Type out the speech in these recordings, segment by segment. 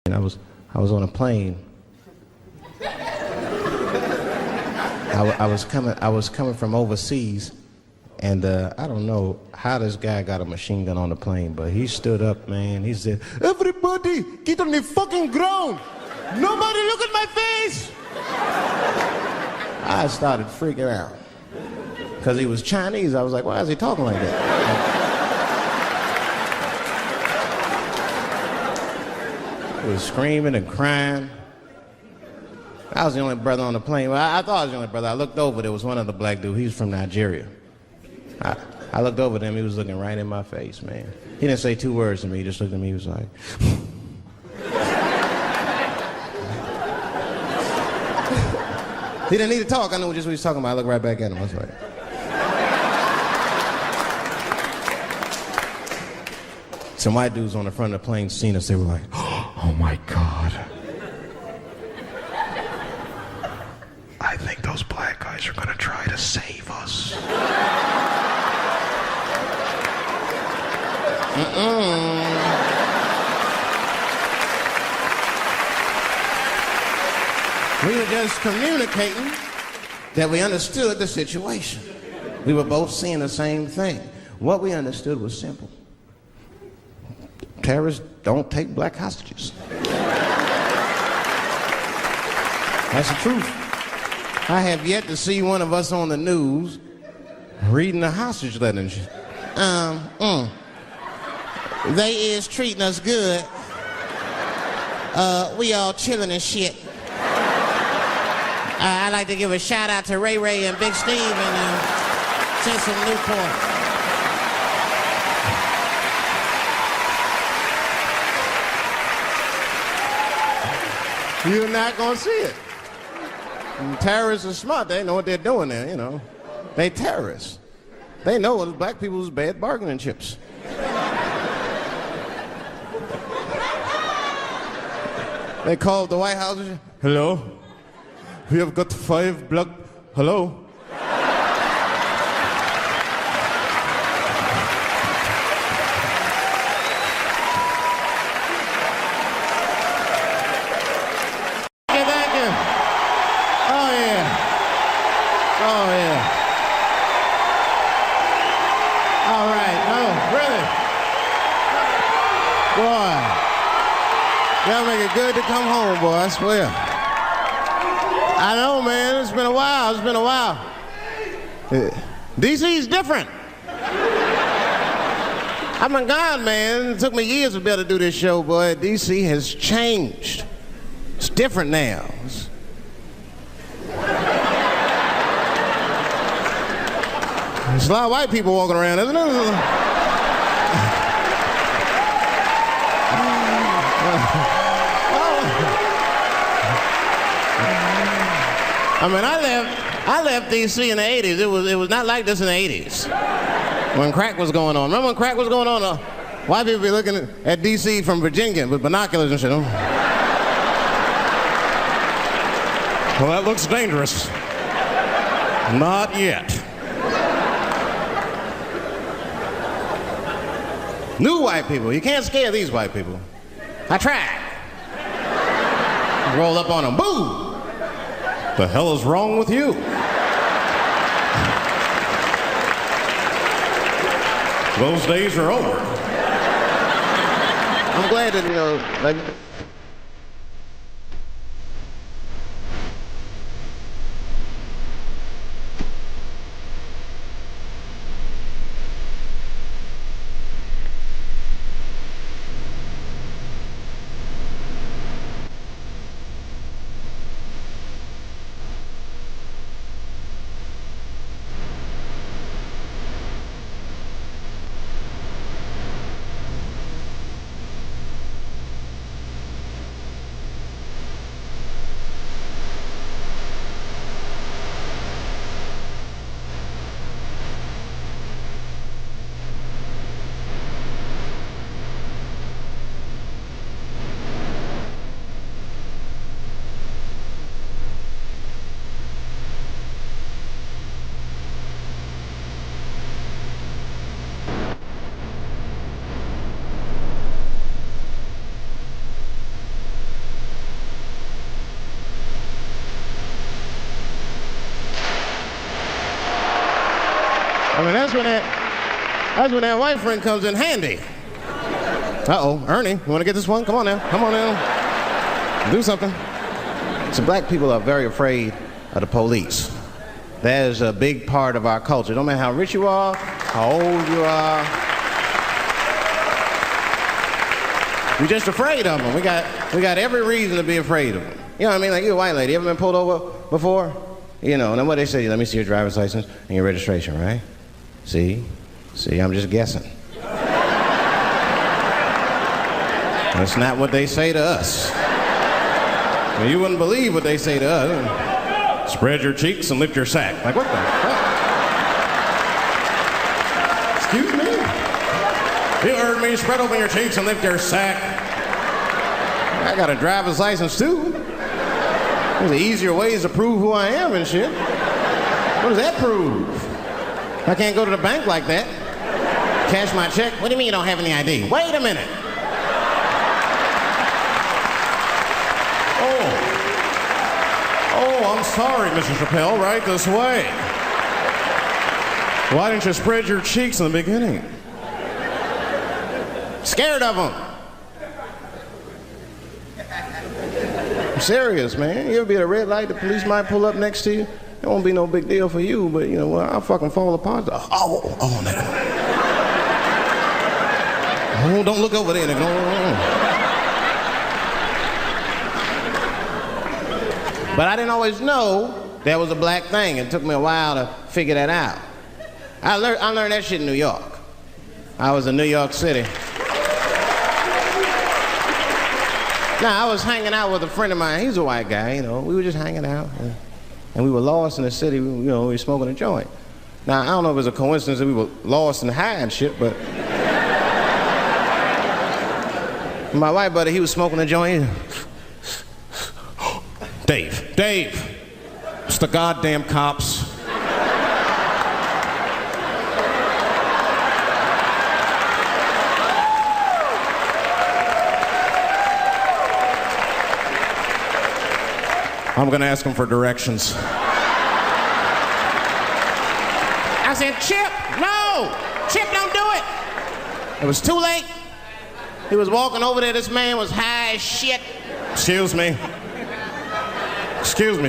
And I was on a plane. I was coming from overseas, and I don't know how this guy got a machine gun on the plane, but he stood up, man. He said, "Everybody, get on the fucking ground! Nobody look at my face!" I started freaking out because he was Chinese. I was like, "Why is he talking like that?" He was screaming and crying. I was the only brother on the plane. Well, I thought I was the only brother. I looked over, there was one other black dude. He was from Nigeria. I looked over at him, he was looking right in my face, man. He didn't say two words to me, he just looked at me, he was like... He didn't need to talk, I knew just what he was talking about. I looked right back at him, I was like... Some white dudes on the front of the plane seen us, they were like, "Oh my God. I think those black guys are gonna try to save us." We were just communicating that we understood the situation. We were both seeing the same thing. What we understood was simple. Terrorists don't take black hostages. That's the truth. I have yet to see one of us on the news reading a hostage letter and shit. They is treating us good. We all chilling and shit. I'd like to give a shout out to Ray Ray and Big Steve and send some Newport. You're not gonna see it. And terrorists are smart. They know what they're doing there, you know. They terrorists. They know it's black people's bad bargaining chips. They called the White House. "Hello? We have got 5 black... Hello? That'll make it good to come home, boy, I swear. I know, man, it's been a while, DC's different. I've been gone, man. It took me years to be able to do this show, boy. DC has changed. It's different now. There's a lot of white people walking around, isn't there? I mean, I left D.C. in the 80s. It was not like this in the 80s when crack was going on. Remember when crack was going on? White people be looking at D.C. from Virginia with binoculars and shit. Well, that looks dangerous. Not yet. New white people. You can't scare these white people. I tried. Roll up on them. Boo! The hell is wrong with you? Those days are over. I'm glad that, you know, like... And that's when that white friend comes in handy. Uh-oh, Ernie, you want to get this one? Come on now, come on now. Do something. So black people are very afraid of the police. That is a big part of our culture. No matter how rich you are, how old you are. We're just afraid of them. We got every reason to be afraid of them. You know what I mean? Like, you're a white lady. You ever been pulled over before? You know, and then what they say, let me see your driver's license and your registration, right? See, I'm just guessing. That's not what they say to us. Well, you wouldn't believe what they say to us. Spread your cheeks and lift your sack. Like, what the fuck? Excuse me? You heard me. Spread open your cheeks and lift your sack. I got a driver's license, too. There's easier ways to prove who I am and shit. What does that prove? I can't go to the bank like that. Cash my check. What do you mean you don't have any ID? Wait a minute. Oh, I'm sorry, Mr. Chappelle. Right this way. Why didn't you spread your cheeks in the beginning? Scared of them. I'm serious, man. You ever be at a red light, the police might pull up next to you. It won't be no big deal for you, but you know, well, I'll fucking fall apart. Oh, nigga. Oh, don't look over there, nigga. But I didn't always know that was a black thing. It took me a while to figure that out. I learned that shit in New York. I was in New York City. Now, I was hanging out with a friend of mine. He's a white guy, you know. We were just hanging out. And we were lost in the city. We were smoking a joint. Now, I don't know if it was a coincidence that we were lost and high and shit, but... my white buddy, he was smoking a joint. Dave, it's the goddamn cops. I'm gonna ask him for directions. I said, Chip, no! Chip, don't do it! It was too late. He was walking over there, this man was high as shit. Excuse me,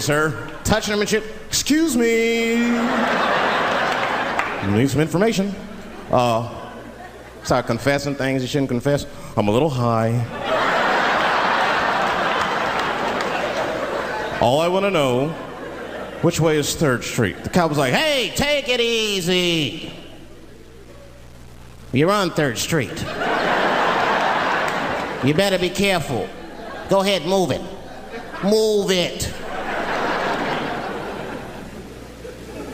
sir. Touching him and shit. Excuse me. You need some information. Start confessing things you shouldn't confess. I'm a little high. All I want to know, which way is 3rd Street? The cop was like, hey, take it easy. You're on 3rd Street. You better be careful. Go ahead, move it. Move it.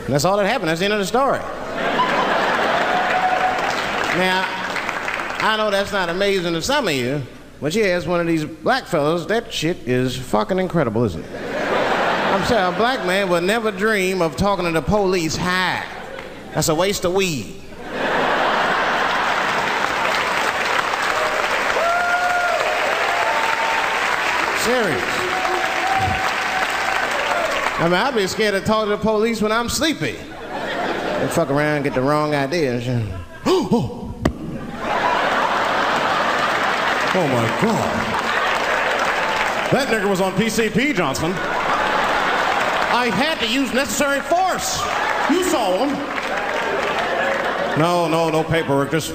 And that's all that happened. That's the end of the story. Now, I know that's not amazing to some of you, but you ask one of these black fellas, that shit is fucking incredible, isn't it? I'm saying a black man would never dream of talking to the police high. That's a waste of weed. Serious. I mean, I'd be scared to talk to the police when I'm sleepy. They fuck around and get the wrong idea and shit. Oh my God. That nigger was on PCP, Johnson. I had to use necessary force. You saw him. No paperwork. Just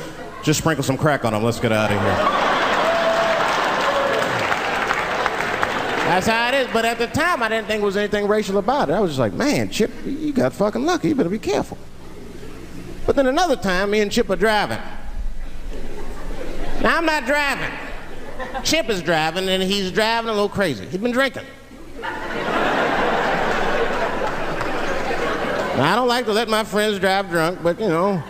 sprinkle some crack on him. Let's get out of here. That's how it is. But at the time, I didn't think there was anything racial about it. I was just like, man, Chip, you got fucking lucky. You better be careful. But then another time, me and Chip are driving. Now, I'm not driving. Chip is driving, and he's driving a little crazy. He's been drinking. Now, I don't like to let my friends drive drunk, but, you know,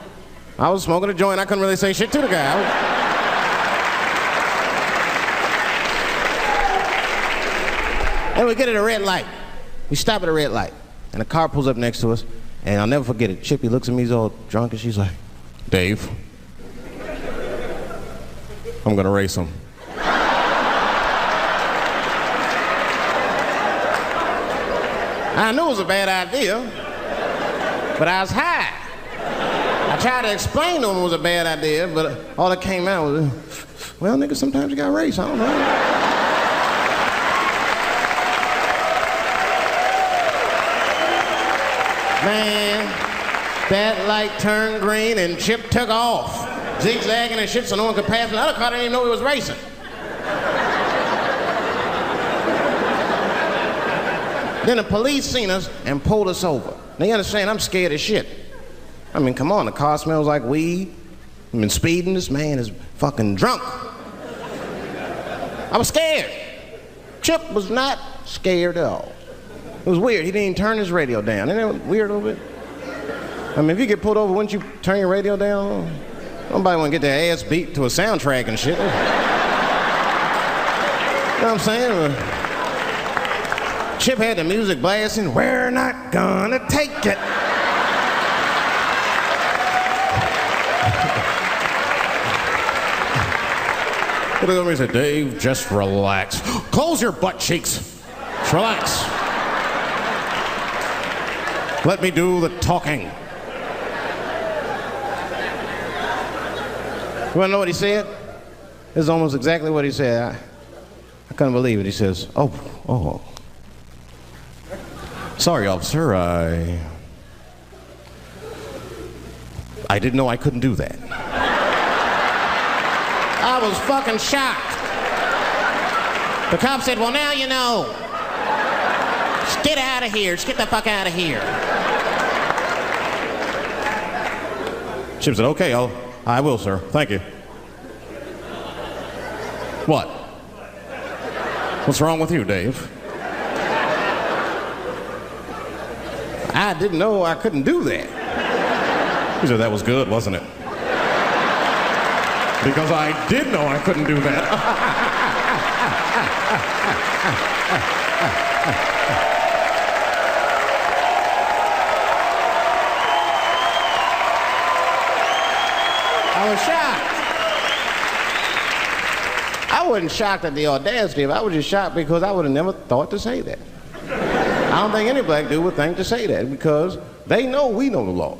I was smoking a joint. I couldn't really say shit to the guy. And we get at a red light. We stop at a red light, and a car pulls up next to us, and I'll never forget it. Chippy looks at me, he's all drunk, and she's like, Dave, I'm gonna race him. I knew it was a bad idea, but I was high. I tried to explain to him it was a bad idea, but all that came out was, well, nigga, sometimes you got race, I don't know. Man, that light turned green and Chip took off, zigzagging and shit so no one could pass me. The other car didn't even know he was racing. Then the police seen us and pulled us over. Now you understand, I'm scared as shit. I mean, come on, the car smells like weed. I've been speeding, this man is fucking drunk. I was scared. Chip was not scared at all. It was weird, he didn't even turn his radio down. Isn't that weird a little bit? I mean, if you get pulled over, wouldn't you turn your radio down? Nobody want to get their ass beat to a soundtrack and shit. You know what I'm saying? Chip had the music blasting, we're not gonna take it. He looked at me and said, Dave, just relax. Close your butt cheeks. Just relax. Let me do the talking. You wanna know what he said? This is almost exactly what he said. I couldn't believe it. He says, oh. Sorry, officer, I didn't know I couldn't do that. I was fucking shocked. The cop said, well, now you know. Just get out of here. Just get the fuck out of here. Chip said, okay, I will, sir. Thank you. What? What's wrong with you, Dave? I didn't know I couldn't do that. He said, that was good, wasn't it? Because I did know I couldn't do that. I was shocked. I wasn't shocked at the audacity of it. I was just shocked because I would have never thought to say that. I don't think any black dude would think to say that because they know we know the law.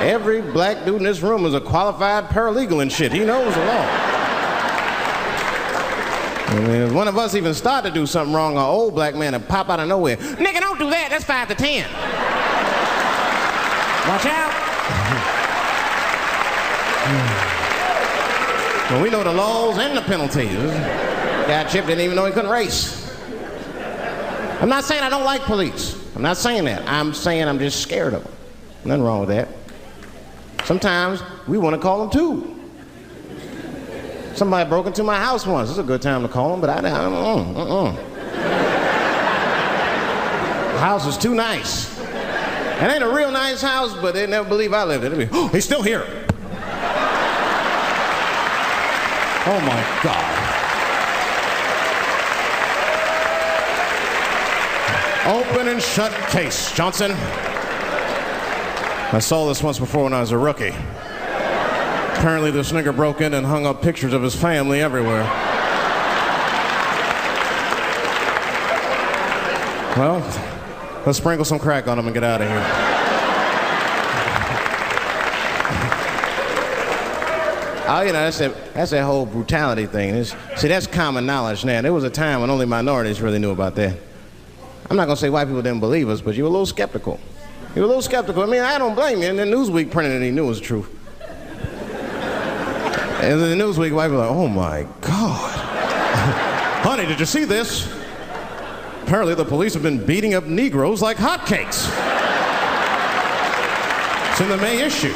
Every black dude in this room is a qualified paralegal and shit. He knows the law. I mean, if one of us even start to do something wrong, an old black man would pop out of nowhere. Nigga, don't do that. That's 5 to 10. Watch out. Well, we know the laws and the penalties. Guy Chip didn't even know he couldn't race. I'm not saying I don't like police. I'm not saying that. I'm saying I'm just scared of them. Nothing wrong with that. Sometimes we want to call them too. Somebody broke into my house once. It's a good time to call them, but I don't. The house is too nice. It ain't a real nice house, but they never believe I lived in it. Oh, he's still here. Oh my God. Open and shut case, Johnson. I saw this once before when I was a rookie. Apparently this nigger broke in and hung up pictures of his family everywhere. Well, let's sprinkle some crack on him and get out of here. Oh, you know, that's that whole brutality thing. See, that's common knowledge now. There was a time when only minorities really knew about that. I'm not gonna say white people didn't believe us, but you were a little skeptical. You were a little skeptical. I mean, I don't blame you. And then Newsweek printed it, he knew it was the truth. And then the Newsweek white people were like, oh my God. Honey, did you see this? Apparently the police have been beating up Negroes like hotcakes. It's in the May issue.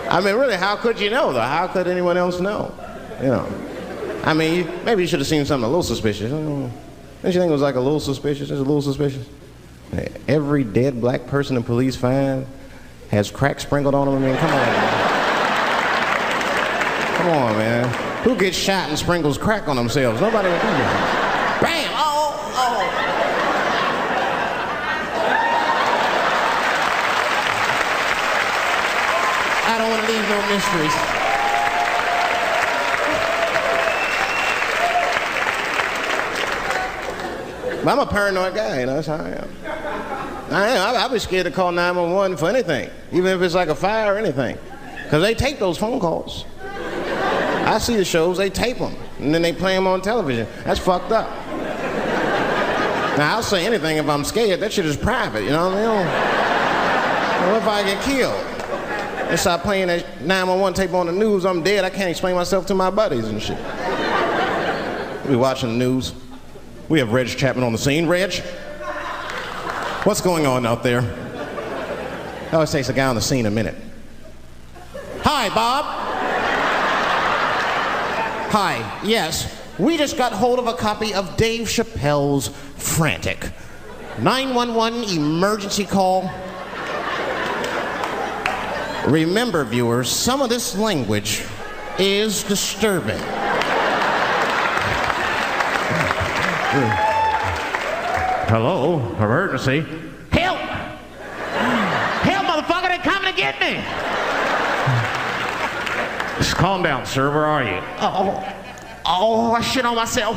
I mean, really, how could you know, though? How could anyone else know? You know. I mean, maybe you should have seen something a little suspicious. Don't you think it was like a little suspicious? It's a little suspicious. Every dead black person the police find has crack sprinkled on them. I mean, come on, man. Come on, man. Who gets shot and sprinkles crack on themselves? Nobody would do that. Bam! Oh! I don't want to leave no mysteries. But I'm a paranoid guy, you know, that's how I am. I'd be scared to call 911 for anything, even if it's like a fire or anything, because they tape those phone calls. I see the shows, they tape them, and then they play them on television. That's fucked up. Now, I'll say anything if I'm scared. That shit is private, you know what I mean? What if I get killed? They start playing that 911 tape on the news, I'm dead, I can't explain myself to my buddies and shit. We watching the news. We have Reg Chapman on the scene. Reg, what's going on out there? It always takes a guy on the scene a minute. Hi, Bob. Hi, yes. We just got hold of a copy of Dave Chappelle's Frantic. 911 emergency call. Remember, viewers, some of this language is disturbing. Hello, emergency. Help! Help, motherfucker, they're coming to get me! Just calm down, sir, where are you? Oh, I shit on myself.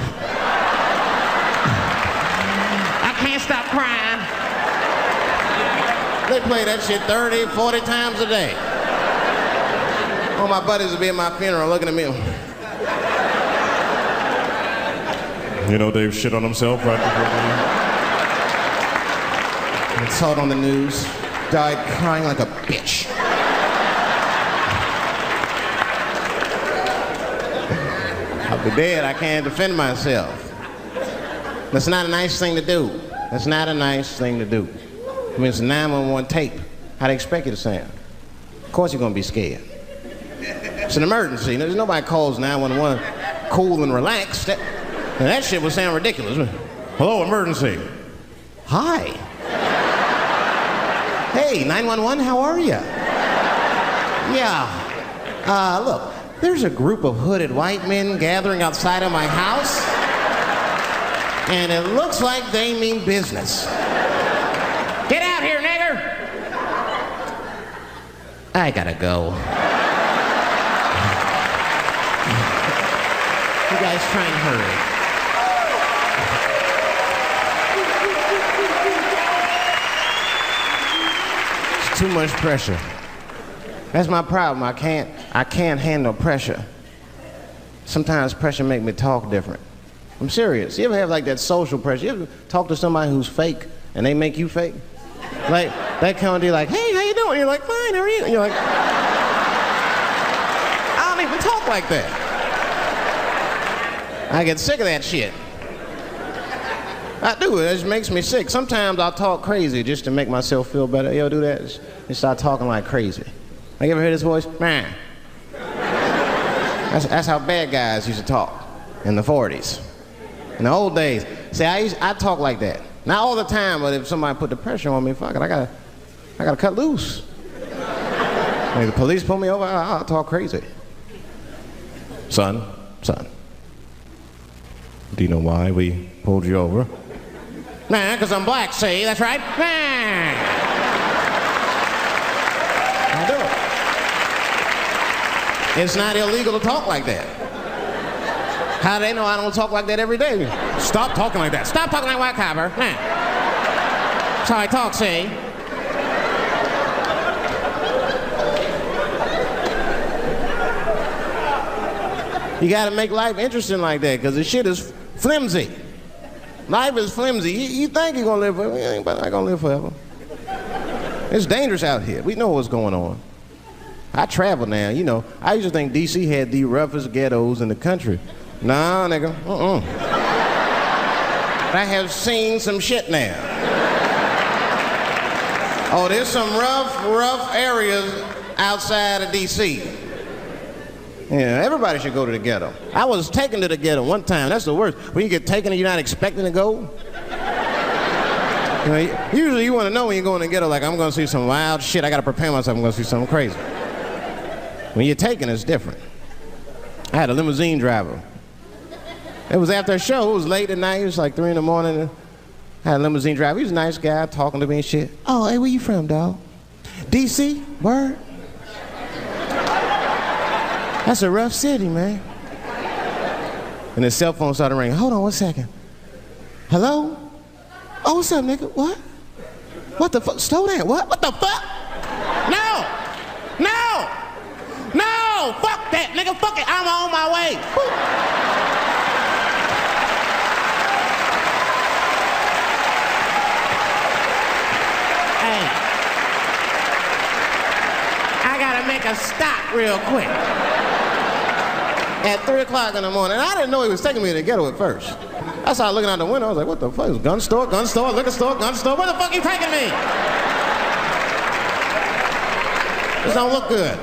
I can't stop crying. They play that shit 30, 40 times a day. All my buddies will be at my funeral looking at me. You know Dave shit on himself right before the... I saw it on the news. Died crying like a bitch. I'll be dead. I can't defend myself. That's not a nice thing to do. That's not a nice thing to do. I mean, it's a 911 tape. How do they expect you to sound? Of course you're going to be scared. It's an emergency. There's nobody calls 911 cool and relaxed. That shit would sound ridiculous. Hello, emergency. Hi. Hey, 911, how are you? Yeah. Look, there's a group of hooded white men gathering outside of my house, and it looks like they mean business. Get out here, nigger! I gotta go. You guys try and hurry. Too much pressure. That's my problem. I can't handle pressure. Sometimes pressure make me talk different. I'm serious. You ever have like that social pressure? You ever talk to somebody who's fake and they make you fake? Like that kind of deal, like, hey, how you doing? You're like, fine, how are you? And you're like, I don't even talk like that. I get sick of that shit. I do. It just makes me sick. Sometimes I'll talk crazy just to make myself feel better. You ever do that? Just start talking like crazy. Like, you ever hear this voice? Man. That's how bad guys used to talk in the 40s. In the old days. See, I talk like that. Not all the time, but if somebody put the pressure on me, fuck it, I gotta cut loose. Like the police pull me over, I'll talk crazy. Son. Do you know why we pulled you over? Nah, because I'm black, see? That's right. Nah. I do it. It's not illegal to talk like that. How do they know I don't talk like that every day? Stop talking like that. Stop talking like white copper. Nah. That's how I talk, see? You gotta make life interesting like that, because the shit is flimsy. Life is flimsy. You think you're gonna live forever, you ain't not gonna live forever. It's dangerous out here. We know what's going on. I travel now, you know. I used to think DC had the roughest ghettos in the country. Nah, nigga, I have seen some shit now. Oh, there's some rough areas outside of DC. Yeah, everybody should go to the ghetto. I was taken to the ghetto one time. That's the worst. When you get taken and you're not expecting to go. You know, usually you want to know when you go in the ghetto, like, I'm going to see some wild shit. I got to prepare myself. I'm going to see something crazy. When you're taken, it's different. I had a limousine driver. It was after a show. It was late at night. It was like 3 in the morning. I had a limousine driver. He was a nice guy talking to me and shit. Oh, hey, where you from, dog? DC? Word? That's a rough city, man. And his cell phone started ringing. Hold on 1 second. Hello? Oh, what's up, nigga? What? What the fuck? Slow down. What the fuck? No! No! No! Fuck that, nigga. Fuck it. I'm on my way. Hey. I gotta make a stop real quick. At 3 o'clock in the morning. I didn't know he was taking me to the ghetto at first. I started looking out the window. I was like, what the fuck? It's gun store, liquor store, gun store. Where the fuck you taking me? This don't look good.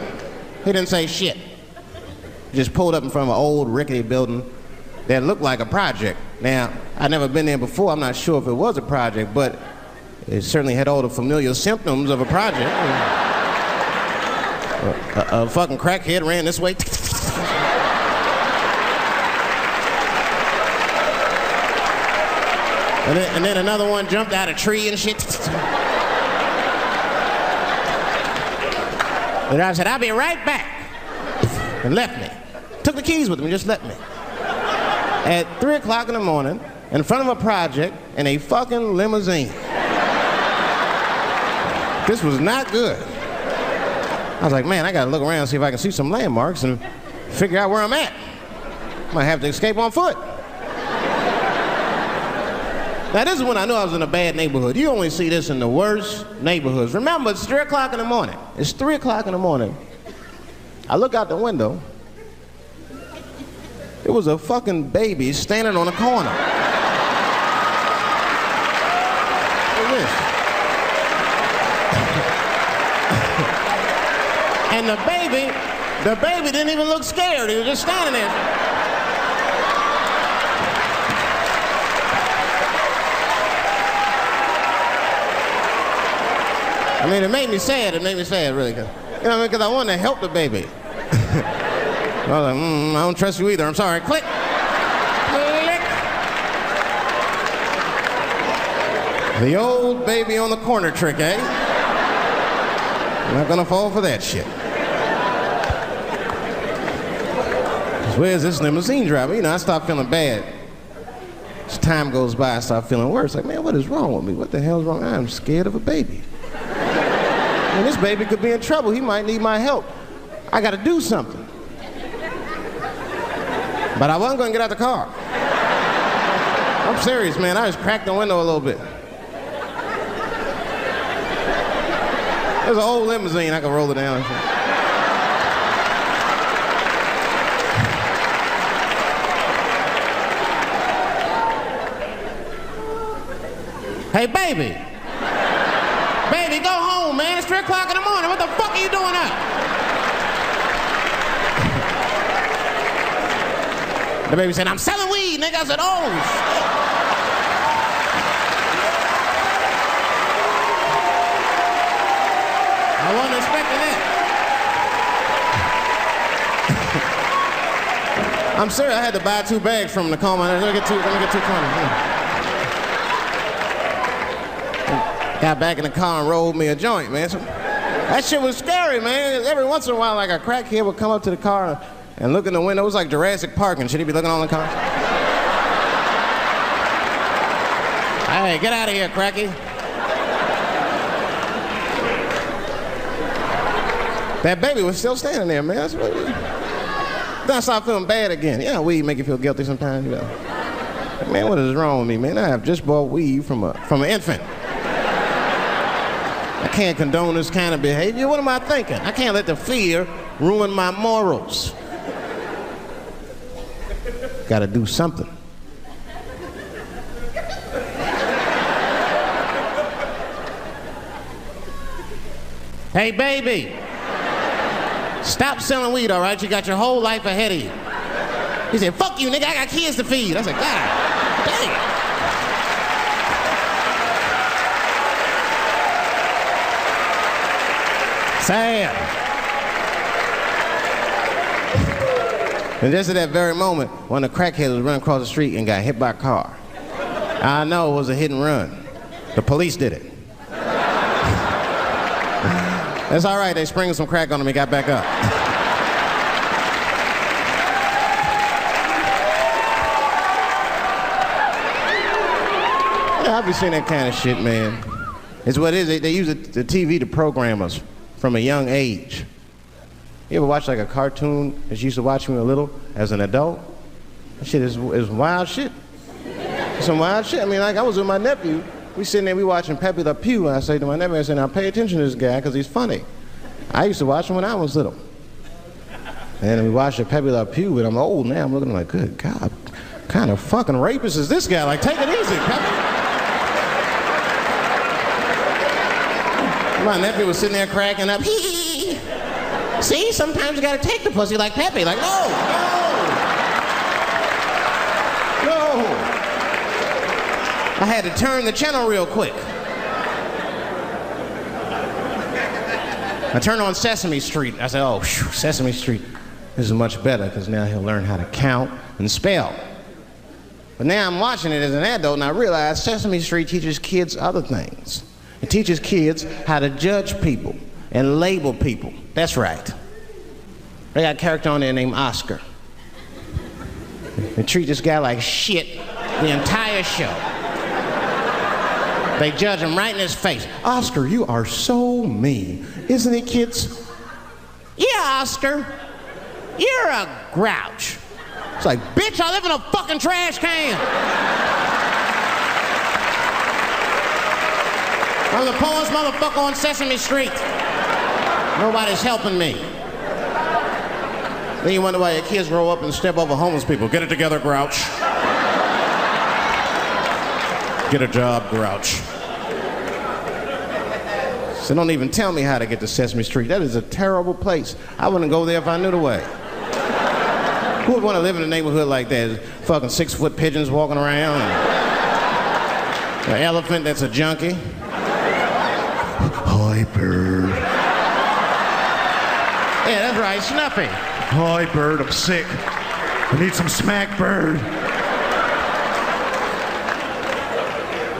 He didn't say shit. He just pulled up in front of an old rickety building that looked like a project. Now, I'd never been there before. I'm not sure if it was a project, but it certainly had all the familiar symptoms of a project. A fucking crackhead ran this way. And then another one jumped out of a tree and shit. And I said, I'll be right back. And left me. Took the keys with him and just left me. At 3 o'clock in the morning, in front of a project, in a fucking limousine. This was not good. I was like, man, I gotta look around and see if I can see some landmarks and figure out where I'm at. Might have to escape on foot. Now, this is when I knew I was in a bad neighborhood. You only see this in the worst neighborhoods. Remember, it's 3 o'clock in the morning. It's 3 o'clock in the morning. I look out the window. There was a fucking baby standing on a corner. Look at this. And the baby didn't even look scared. He was just standing there. I mean, it made me sad. It made me sad, really. You know what I mean? Because I wanted to help the baby. I was like, I don't trust you either. I'm sorry. Click. Click. The old baby on the corner trick, eh? I'm not gonna fall for that shit. Where's this limousine driver? You know, I start feeling bad. As time goes by, I start feeling worse. Like, man, what is wrong with me? What the hell's wrong? I'm scared of a baby. And this baby could be in trouble. He might need my help. I gotta do something. But I wasn't gonna get out the car. I'm serious, man. I just cracked the window a little bit. There's an old limousine. I can roll it down. Hey, baby. Baby, go home, man. It's 3 o'clock in the morning. What the fuck are you doing up? The baby said, I'm selling weed, nigga. I said, oh, shit. I wasn't expecting that. I'm serious. I had to buy 2 bags from the coma. Let me get 2 cones. Got back in the car and rolled me a joint, man. So, that shit was scary, man. Every once in a while, like a crackhead would come up to the car and look in the window. It was like Jurassic Park and shit. He'd be looking on the car. Hey, get out of here, cracky. That baby was still standing there, man. Then I started feeling bad again. Yeah, weed make you feel guilty sometimes, you know. Man, what is wrong with me, man? I have just bought weed from an infant. I can't condone this kind of behavior. What am I thinking? I can't let the fear ruin my morals. Gotta do something. Hey, baby. Stop selling weed, all right? You got your whole life ahead of you. He said, fuck you, nigga. I got kids to feed. I said, God damn. Sam. And just at that very moment, one of the crackheads was running across the street and got hit by a car. I know it was a hit and run. The police did it. That's all right. They sprinkled some crack on him and got back up. Yeah, I'll be seeing that kind of shit, man. It's what it is. They use the TV to program us from a young age. You ever watch like a cartoon that you used to watch when you were little as an adult? That shit is wild shit. Some wild shit. I mean, like I was with my nephew. We sitting there, we watching Pepe Le Pew, and I say to my nephew, I say, now pay attention to this guy because he's funny. I used to watch him when I was little. And we watched Pepe Le Pew, and I'm old now. I'm looking like, good God, what kind of fucking rapist is this guy? Like, take it easy, Pepe. My nephew was sitting there cracking up. Hee. See, sometimes you gotta take the pussy like Pepe. Like, no. I had to turn the channel real quick. I turned on Sesame Street. I said, oh, Sesame Street. This is much better because now he'll learn how to count and spell. But now I'm watching it as an adult and I realize Sesame Street teaches kids other things. It teaches kids how to judge people and label people. That's right. They got a character on there named Oscar. They treat this guy like shit the entire show. They judge him right in his face. Oscar, you are so mean. Isn't it, kids? Yeah, Oscar. You're a grouch. It's like, bitch, I live in a fucking trash can. I'm the poorest motherfucker on Sesame Street. Nobody's helping me. Then you wonder why your kids grow up and step over homeless people. Get it together, grouch. Get a job, grouch. So don't even tell me how to get to Sesame Street. That is a terrible place. I wouldn't go there if I knew the way. Who would want to live in a neighborhood like that? Fucking 6-foot pigeons walking around. And an elephant that's a junkie. Hi, bird. Yeah, that's right, Snuffy. Hi, bird, I'm sick. I need some smack, bird.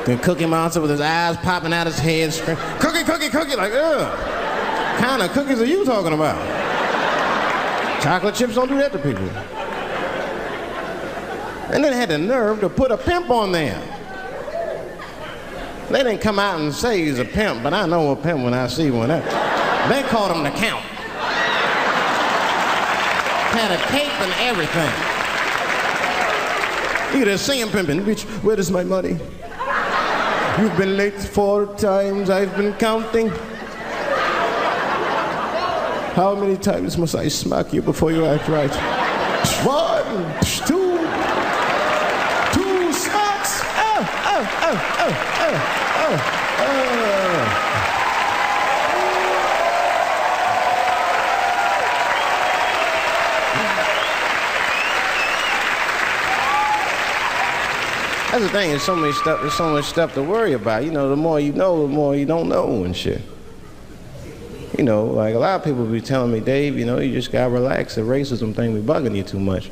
The Cookie Monster with his eyes popping out his head, cookie, cookie, cookie, like, ugh. What kind of cookies are you talking about? Chocolate chips don't do that to people. And then they had the nerve to put a pimp on there. They didn't come out and say he's a pimp, but I know a pimp when I see one. They called him the Count. Had a cape and everything. You could just see him pimping. Bitch, where is my money? You've been late 4 times, I've been counting. How many times must I smack you before you act right? 1, 2 smacks. That's the thing, there's so much stuff to worry about. You know, the more you know, the more you don't know and shit. You know, like a lot of people be telling me, Dave, you know, you just gotta relax. The racism thing be bugging you too much.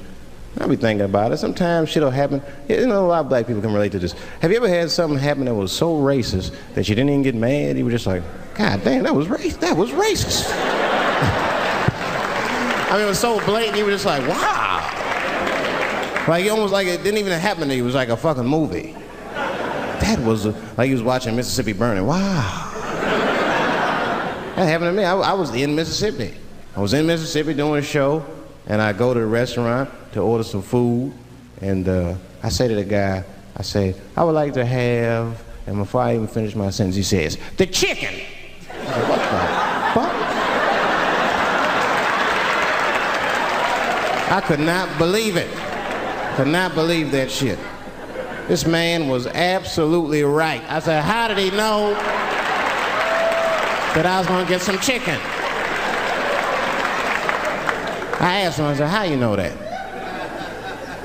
I be thinking about it. Sometimes shit'll happen. You know, a lot of black people can relate to this. Have you ever had something happen that was so racist that you didn't even get mad? You were just like, God damn, that was racist. I mean, it was so blatant, you were just like, wow. Like, almost like it didn't even happen to you. It was like a fucking movie. That was like you was watching Mississippi Burning. Wow. That happened to me. I was in Mississippi. I was in Mississippi doing a show, and I go to the restaurant to order some food, and I say to the guy, I say, I would like to have, and before I even finish my sentence, he says, the chicken. I'm like, what the fuck? I could not believe it. Could not believe that shit. This man was absolutely right. I said, how did he know that I was gonna get some chicken? I asked him, I said, how you know that?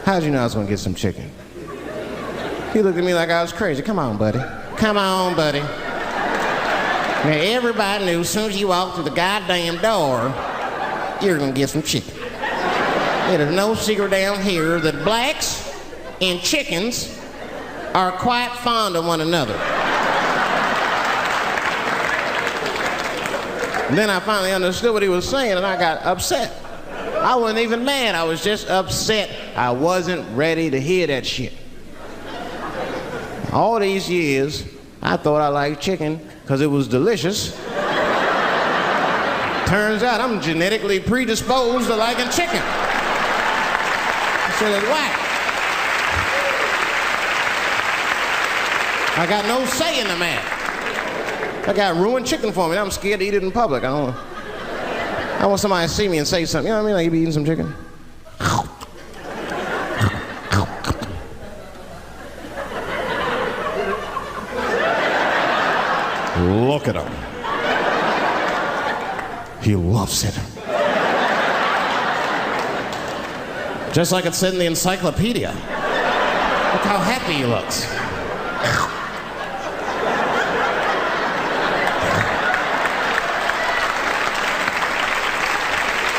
How'd you know I was gonna get some chicken? He looked at me like I was crazy. Come on, buddy. Come on, buddy. Now, everybody knew as soon as you walked through the goddamn door, you're gonna get some chicken. There's no secret down here that blacks and chickens are quite fond of one another. And then I finally understood what he was saying, and I got upset. I wasn't even mad, I was just upset. I wasn't ready to hear that shit. All these years, I thought I liked chicken because it was delicious. Turns out I'm genetically predisposed to liking chicken. I said, it's whack. I got no say in the matter. I got ruined chicken for me. I'm scared to eat it in public. I want somebody to see me and say something. You know what I mean? Like, you be eating some chicken. Look at him. He loves it. Just like it said in the encyclopedia. Look how happy he looks.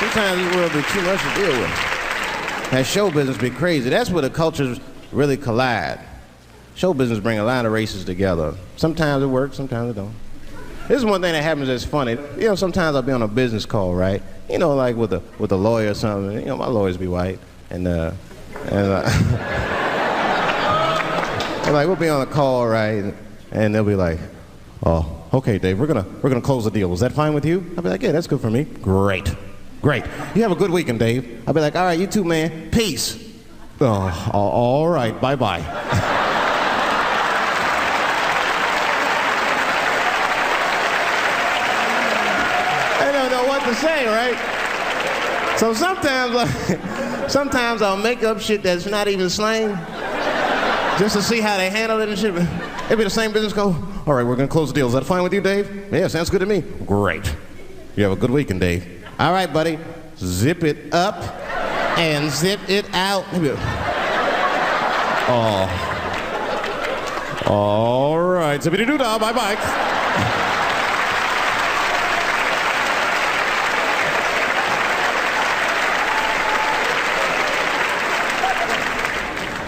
Sometimes this world be too much to deal with. That show business be crazy. That's where the cultures really collide. Show business bring a lot of races together. Sometimes it works, sometimes it don't. This is one thing that happens that's funny. You know, sometimes I'll be on a business call, right? You know, like with a lawyer or something. You know, my lawyers be white, and like we'll be on a call, right? And they'll be like, "Oh, okay, Dave, we're gonna close the deal. Is that fine with you?" I'll be like, "Yeah, that's good for me." Great. You have a good weekend, Dave. I'll be like, "All right, you too, man. Peace." Oh, all right, bye-bye. To say, right? So sometimes I'll make up shit that's not even slang just to see how they handle it and shit. It'll be the same business call. All right, we're gonna close the deal. Is that fine with you, Dave? Yeah, sounds good to me. Great. You have a good weekend, Dave. All right, buddy. Zip it up and zip it out. Oh. All right. Zippity-doo-dah. Bye-bye.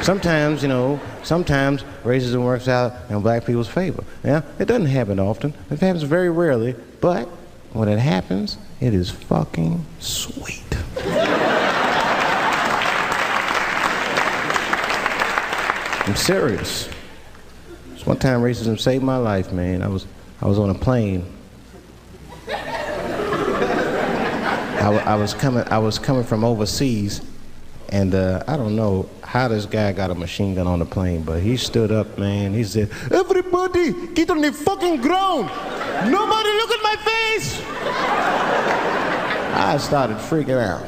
Sometimes, you know, racism works out in black people's favor. Yeah, it doesn't happen often. It happens very rarely, but when it happens, it is fucking sweet. I'm serious. This one time racism saved my life, man. I was on a plane. I was coming from overseas, and I don't know how this guy got a machine gun on the plane, but he stood up, man. He said, "Everybody, get on the fucking ground. Nobody look at my face." I started freaking out.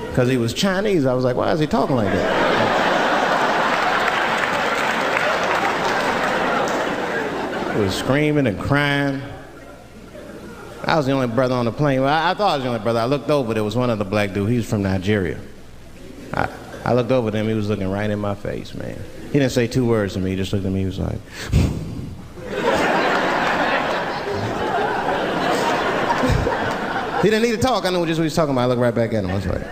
Because he was Chinese. I was like, why is he talking like that? He was screaming and crying. I was the only brother on the plane. Well, I thought I was the only brother. I looked over, there was one other black dude. He was from Nigeria. I looked over at him, he was looking right in my face, man. He didn't say two words to me, he just looked at me, he was like... He didn't need to talk, I knew just what he was talking about. I looked right back at him, I was like...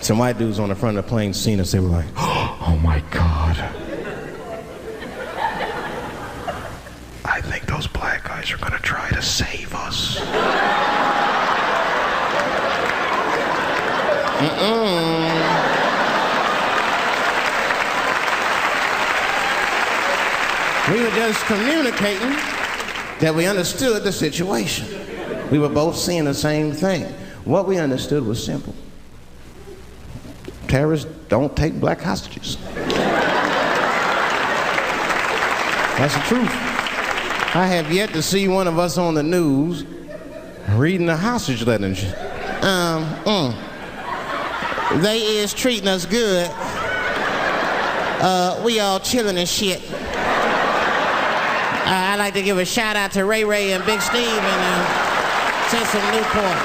Some white dudes on the front of the plane seen us, they were like, "Oh my God. I think those black guys are gonna try to save us." We were just communicating that we understood the situation. We were both seeing the same thing. What we understood was simple. Terrorists don't take black hostages. That's the truth. I have yet to see one of us on the news reading a hostage letter and shit. They is treating us good. We all chilling and shit. I'd like to give a shout out to Ray Ray and Big Steve and send some Newport.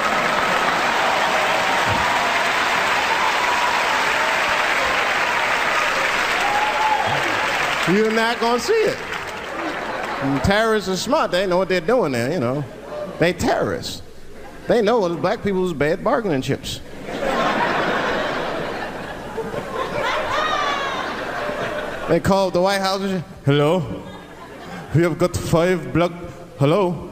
You're not gonna see it. And terrorists are smart. They know what they're doing there, you know. They terrorists. They know black people's bad bargaining chips. They called the White House and said, "Hello? We have got 5 black... Hello?"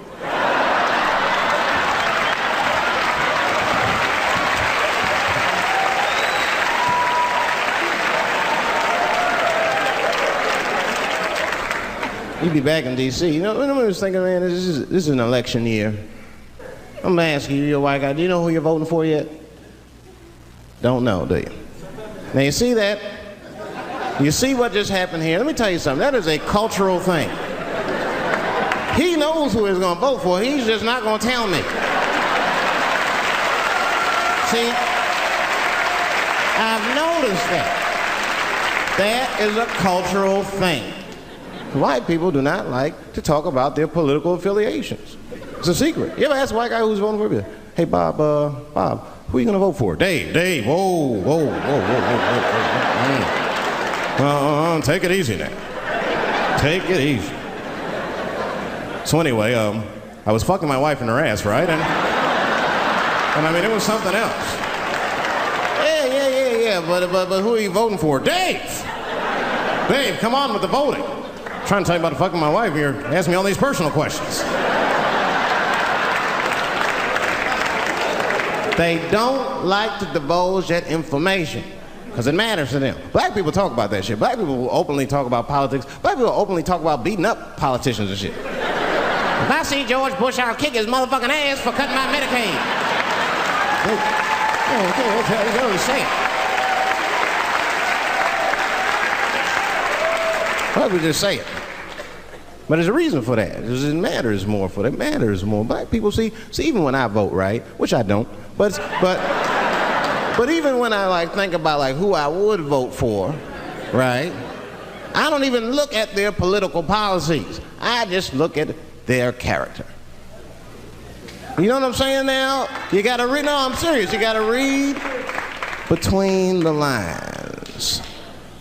You be back in D.C. You know, I was thinking, man, this is an election year. I'm gonna ask you, you're a white guy, do you know who you're voting for yet? Don't know, do you? Now you see that? You see what just happened here? Let me tell you something, that is a cultural thing. He knows who he's gonna vote for, he's just not gonna tell me. See, I've noticed that. That is a cultural thing. White people do not like to talk about their political affiliations. It's a secret. You ever ask a white guy who's voting for you? Hey, Bob, who are you gonna vote for? Dave, whoa. Take it easy now. Take it easy. So anyway, I was fucking my wife in her ass, right? And I mean, it was something else. Yeah, but who are you voting for? Dave, come on with the voting. I'm trying to tell you about fucking my wife. You're asking me all these personal questions. They don't like to divulge that information because it matters to them. Black people talk about that shit. Black people will openly talk about politics. Black people will openly talk about beating up politicians and shit. If I see George Bush, I'll kick his motherfucking ass for cutting my Medicaid. Okay, don't say it. Why would just say it? But there's a reason for that. It matters more for that. It matters more. Black people see even when I vote, right? Which I don't. But even when I like think about like who I would vote for, right? I don't even look at their political policies. I just look at their character. You know what I'm saying now? You gotta read, no, I'm serious. You gotta read between the lines.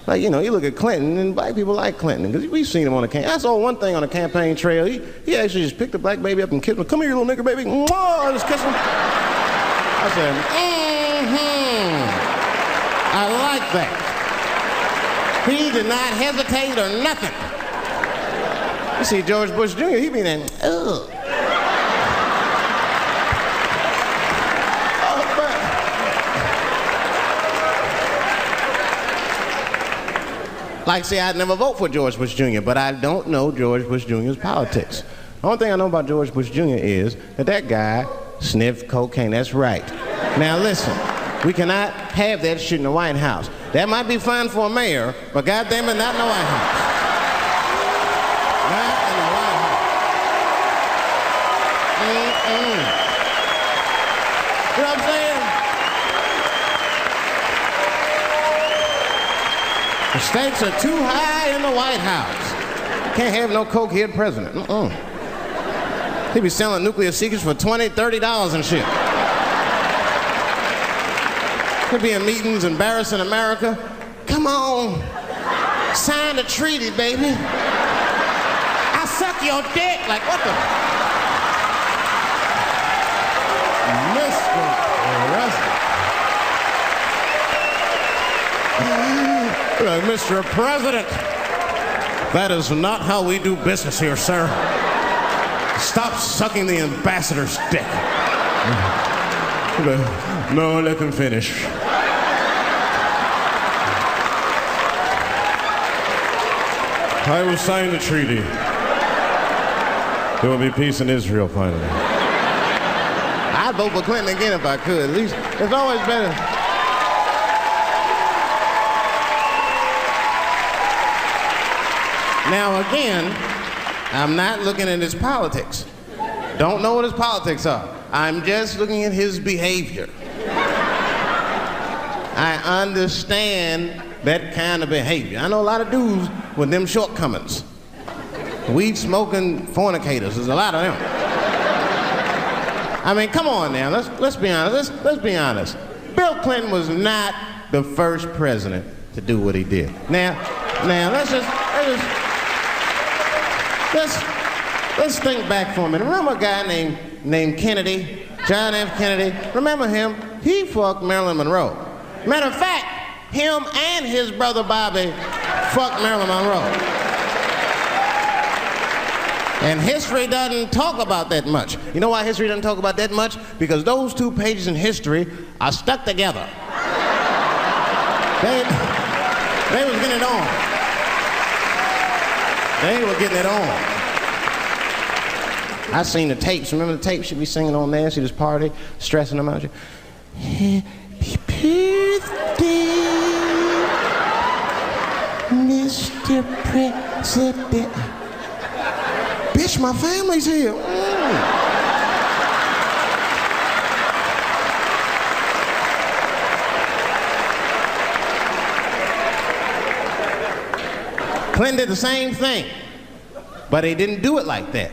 Like, you know, you look at Clinton, and black people like Clinton, because we've seen him on the campaign. I saw one thing on the campaign trail. He actually just picked a black baby up and kissed him. Come here, you little nigger baby. Mwah! Just kiss him. I said, I like that. He did not hesitate or nothing. You see George Bush Jr., he be there, ugh. Like, see, I'd never vote for George Bush Jr., but I don't know George Bush Jr.'s politics. The only thing I know about George Bush Jr. is that guy sniffed cocaine. That's right. Now, listen, we cannot have that shit in the White House. That might be fine for a mayor, but goddamn it, not in the White House. Not in the White House. You know what I'm saying? The stakes are too high in the White House. Can't have no cokehead president. He be selling nuclear secrets for $20, $30 and shit. He'll be in meetings embarrassing America. Come on, sign the treaty, baby. I suck your dick. Like, what the? Mr. President, that is not how we do business here, sir. Stop sucking the ambassador's dick. No, let him finish. I will sign the treaty. There will be peace in Israel finally. I'd vote for Clinton again if I could. At least it's always better. Now again, I'm not looking at his politics. Don't know what his politics are. I'm just looking at his behavior. I understand that kind of behavior. I know a lot of dudes with them shortcomings. Weed smoking fornicators, there's a lot of them. I mean, come on now, let's be honest. Let's be honest. Bill Clinton was not the first president to do what he did. Now let's think back for a minute. Remember a guy named Kennedy, John F. Kennedy? Remember him? He fucked Marilyn Monroe. Matter of fact, him and his brother Bobby fucked Marilyn Monroe. And history doesn't talk about that much. You know why history doesn't talk about that much? Because those two pages in history are stuck together. They was getting it on. They were getting it on. I seen the tapes. Remember the tapes she'd be singing on there? She just party, stressing them out. Happy birthday, Mr. President. Bitch, my family's here. Clinton did the same thing, but he didn't do it like that.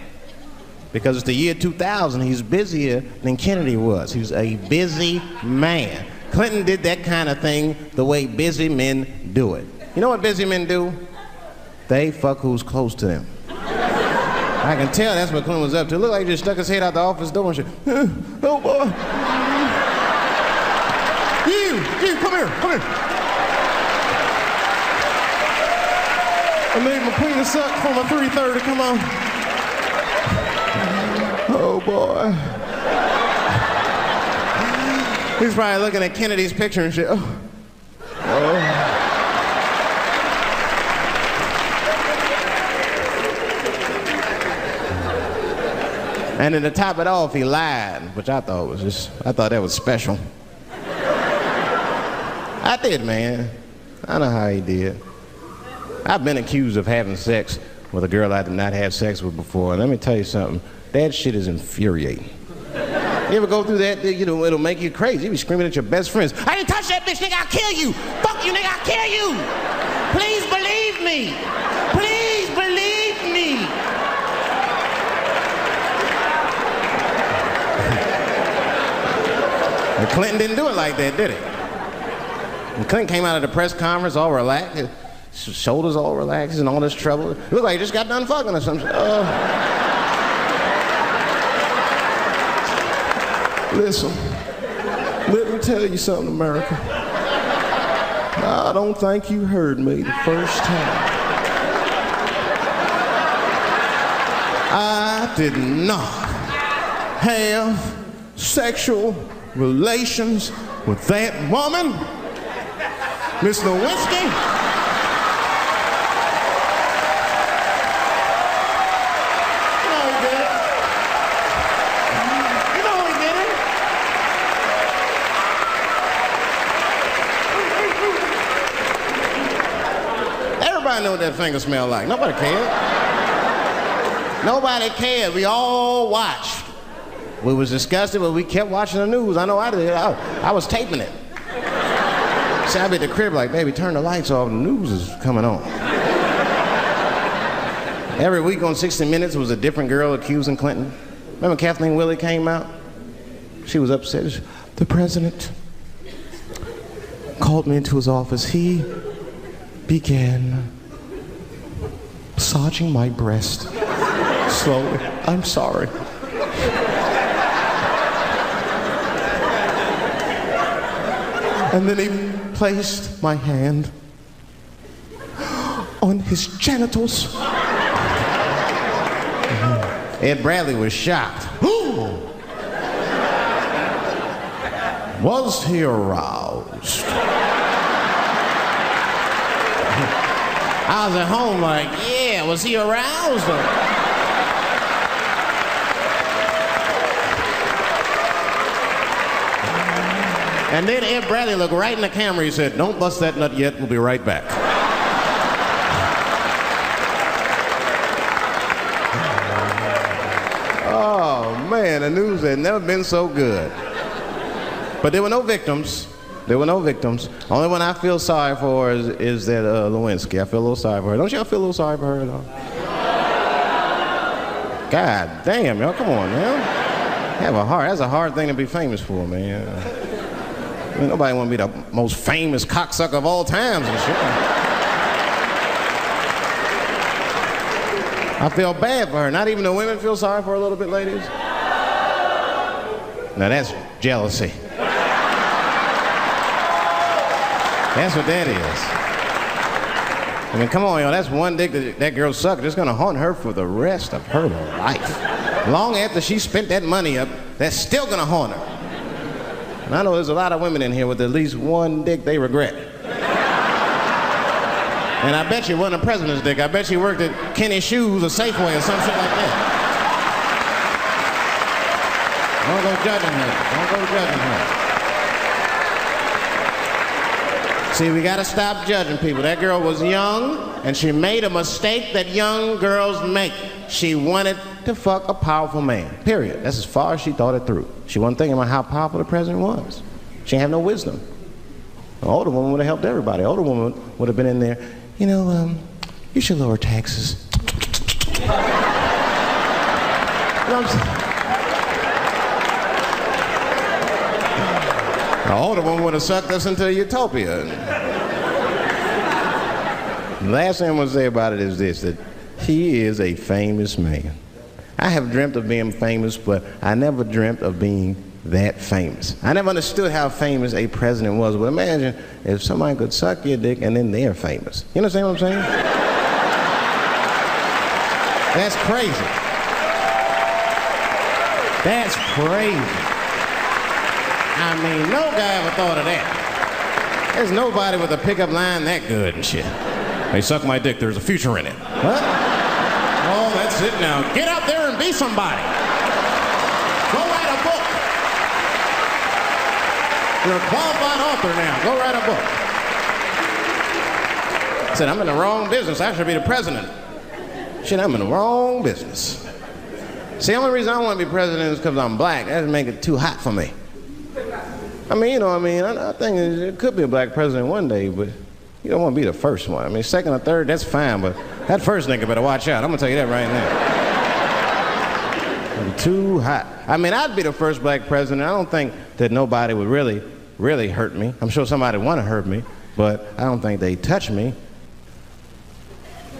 Because it's the year 2000, he's busier than Kennedy was. He was a busy man. Clinton did that kind of thing the way busy men do it. You know what busy men do? They fuck who's close to them. I can tell that's what Clinton was up to. It looked like he just stuck his head out the office door and shit. Oh boy. You, come here. I made my penis suck for my 3:30, come on. Oh boy. He's probably looking at Kennedy's picture and shit. Oh. And then to top it off, he lied, which I thought that was special. I did, man. I know how he did. I've been accused of having sex with a girl I did not have sex with before, and let me tell you something, that shit is infuriating. You ever go through that, you know, it'll make you crazy. You be screaming at your best friends, I didn't touch that bitch, nigga, I'll kill you. Fuck you, nigga, I'll kill you. Please believe me. Please believe me. And Clinton didn't do it like that, did he? And Clinton came out of the press conference all relaxed, his shoulders all relaxed and all this trouble. It looked like he just got done fucking or something. Listen, let me tell you something, America. I don't think you heard me the first time. I did not have sexual relations with that woman, Miss Lewinsky. Everybody knew what that finger smelled like. Nobody cared. Nobody cared. We all watched. We was disgusted, but we kept watching the news. I know I did. I was taping it. See, I'd be at the crib like, baby, turn the lights off. The news is coming on. Every week on 60 Minutes was a different girl accusing Clinton. Remember Kathleen Willey came out? She was upset. The president called me into his office. He began massaging my breast slowly. I'm sorry. And then he placed my hand on his genitals. Ed Bradley was shocked. Was he aroused? I was at home like, yeah, was he aroused? And then Ed Bradley looked right in the camera. He said, don't bust that nut yet. We'll be right back. Oh, man, the news had never been so good. But there were no victims. There were no victims. Only one I feel sorry for is that Lewinsky. I feel a little sorry for her. Don't y'all feel a little sorry for her at all? God damn, y'all, come on, man. Have a heart. That's a hard thing to be famous for, man. I mean, nobody want to be the most famous cocksucker of all times and shit. I feel bad for her. Not even the women feel sorry for her a little bit, ladies? Now that's jealousy. That's what that is. I mean, come on, y'all. That's one dick that girl sucked. It's gonna haunt her for the rest of her life. Long after she spent that money up, that's still gonna haunt her. And I know there's a lot of women in here with at least one dick they regret. And I bet you wasn't a president's dick. I bet you worked at Kenny Shoes or Safeway or some shit like that. Don't go judging her. Don't go judging her. See, we gotta stop judging people. That girl was young, and she made a mistake that young girls make. She wanted to fuck a powerful man, period. That's as far as she thought it through. She wasn't thinking about how powerful the president was. She didn't have no wisdom. An older woman would have helped everybody. An older woman would have been in there, you know, you should lower taxes. You know what I'm saying? An older woman would have sucked us into utopia. The last thing I'm going to say about it is this, that he is a famous man. I have dreamt of being famous, but I never dreamt of being that famous. I never understood how famous a president was, but imagine if somebody could suck your dick and then they're famous. You understand what I'm saying? That's crazy. That's crazy. I mean, no guy ever thought of that. There's nobody with a pickup line that good and shit. Hey, suck my dick, there's a future in it. What? Oh, that's it now. Get out there and be somebody. Go write a book. You're a qualified author now. Go write a book. Said, I'm in the wrong business. I should be the president. Shit, I'm in the wrong business. See, the only reason I want to be president is because I'm black. That would make it too hot for me. I mean, you know what I mean? I think it could be a black president one day, but you don't want to be the first one. I mean, second or third, that's fine, but that first nigga better watch out. I'm going to tell you that right now. I'm too hot. I mean, I'd be the first black president. I don't think that nobody would really hurt me. I'm sure somebody would want to hurt me, but I don't think they'd touch me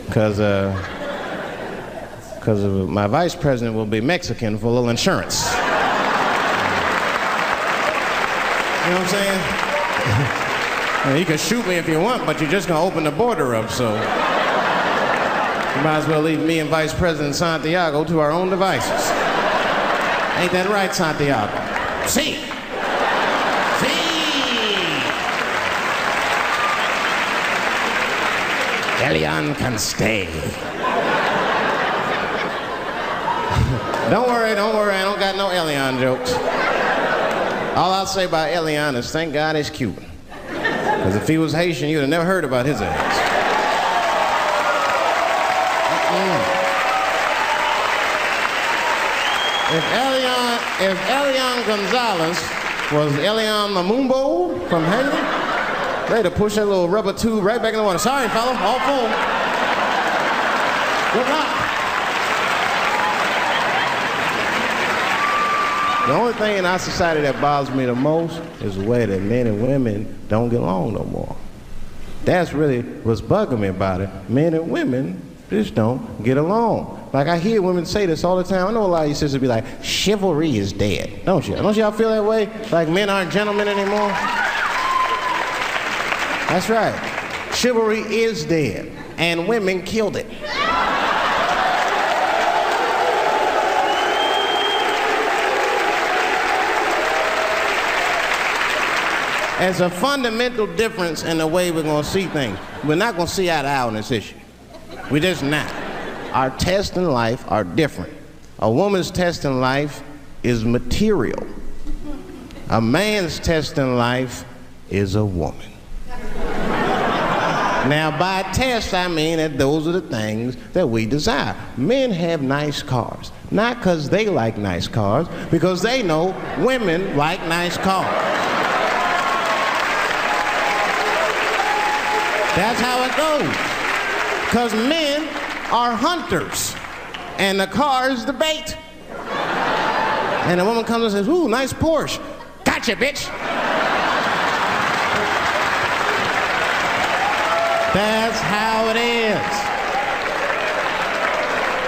because my vice president will be Mexican for a little insurance. You know what I'm saying? Well, you can shoot me if you want, but you're just going to open the border up, so you might as well leave me and Vice President Santiago to our own devices. Ain't that right, Santiago? See. Elian can stay. Don't worry, I don't got no Elian jokes. All I'll say about Elian is thank God he's Cuban. Because if he was Haitian, you'd have never heard about his ass. If Elian Gonzalez was Elian Mamumbo from Haiti, they'd have pushed that little rubber tube right back in the water. Sorry, fella, all full. Good luck. The only thing in our society that bothers me the most is the way that men and women don't get along no more. That's really what's bugging me about it. Men and women just don't get along. Like I hear women say this all the time. I know a lot of you sisters be like, chivalry is dead. Don't you? Don't y'all feel that way? Like men aren't gentlemen anymore? That's right. Chivalry is dead. And women killed it. There's a fundamental difference in the way we're going to see things. We're not going to see eye to eye on this issue. We're just not. Our tests in life are different. A woman's test in life is material. A man's test in life is a woman. Now, by test, I mean that those are the things that we desire. Men have nice cars. Not because they like nice cars, because they know women like nice cars. That's how it goes. Because men are hunters, and the car is the bait. And a woman comes and says, ooh, nice Porsche. Gotcha, bitch. That's how it is.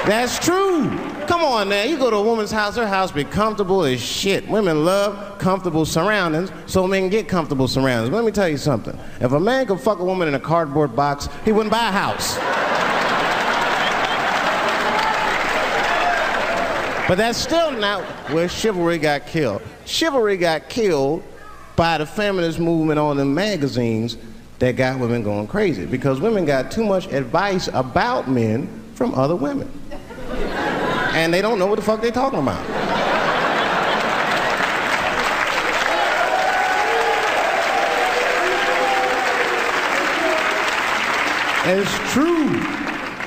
That's true. Come on now, you go to a woman's house, her house be comfortable as shit. Women love comfortable surroundings, so men get comfortable surroundings. But let me tell you something. If a man could fuck a woman in a cardboard box, he wouldn't buy a house. But that's still not where chivalry got killed. Chivalry got killed by the feminist movement on the magazines that got women going crazy, because women got too much advice about men from other women. And they don't know what the fuck they're talking about. It's true.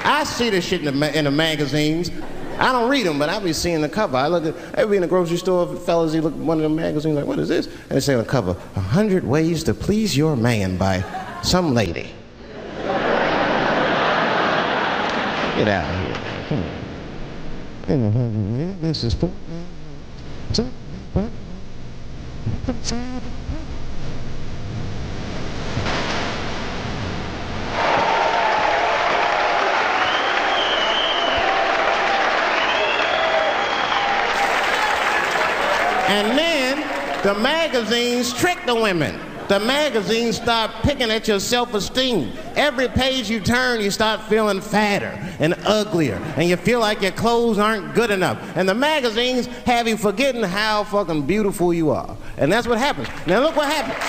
I see this shit in the magazines. I don't read them, but I be seeing the cover. I be in the grocery store, fellas, you look at one of the magazines, like, what is this? And they say on the cover, 100 Ways to Please Your Man by some lady. Get out of here. This is for... And then the magazines trick the women. The magazines start picking at your self-esteem. Every page you turn, you start feeling fatter and uglier, and you feel like your clothes aren't good enough. And the magazines have you forgetting how fucking beautiful you are. And that's what happens. Now look what happens.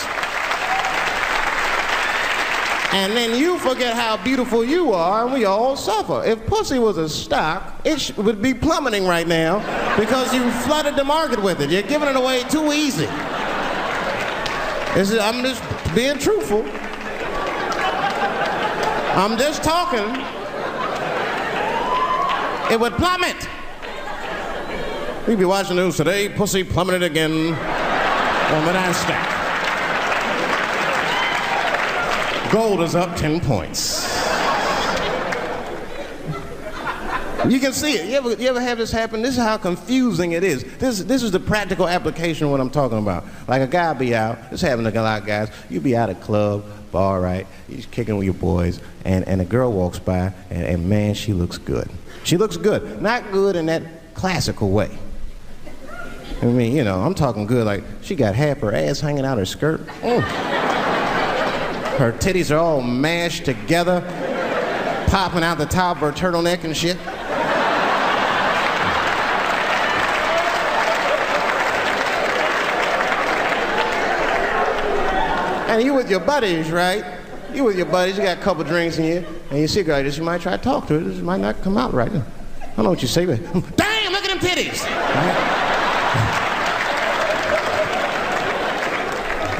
And then you forget how beautiful you are, and we all suffer. If pussy was a stock, it would be plummeting right now because you flooded the market with it. You're giving it away too easy. I'm just being truthful. I'm just talking. It would plummet. We'd be watching the news today, pussy plummeted again on the NASDAQ. Gold is up 10 points. You can see it. You ever have this happen? This is how confusing it is. This is the practical application of what I'm talking about. Like a guy be out, this happens to a lot of guys, you be out at a club, bar, right? You're kicking with your boys, and a girl walks by, and man, she looks good. She looks good. Not good in that classical way. I mean, you know, I'm talking good, like she got half her ass hanging out her skirt. Her titties are all mashed together, popping out the top of her turtleneck and shit. And you with your buddies, right? You with your buddies, you got a couple drinks in you, and you see a girl, you might try to talk to her, this might not come out right. I don't know what you say, but damn, look at them titties!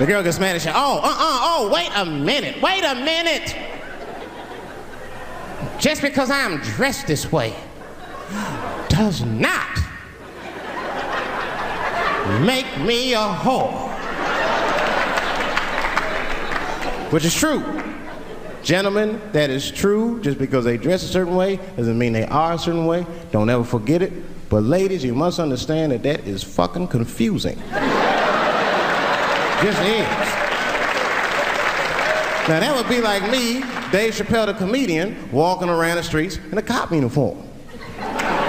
The girl gets mad and she, wait a minute. Just because I'm dressed this way does not make me a whore. Which is true. Gentlemen, that is true. Just because they dress a certain way doesn't mean they are a certain way. Don't ever forget it. But ladies, you must understand that that is fucking confusing. Just is. Now that would be like me, Dave Chappelle the comedian, walking around the streets in a cop uniform.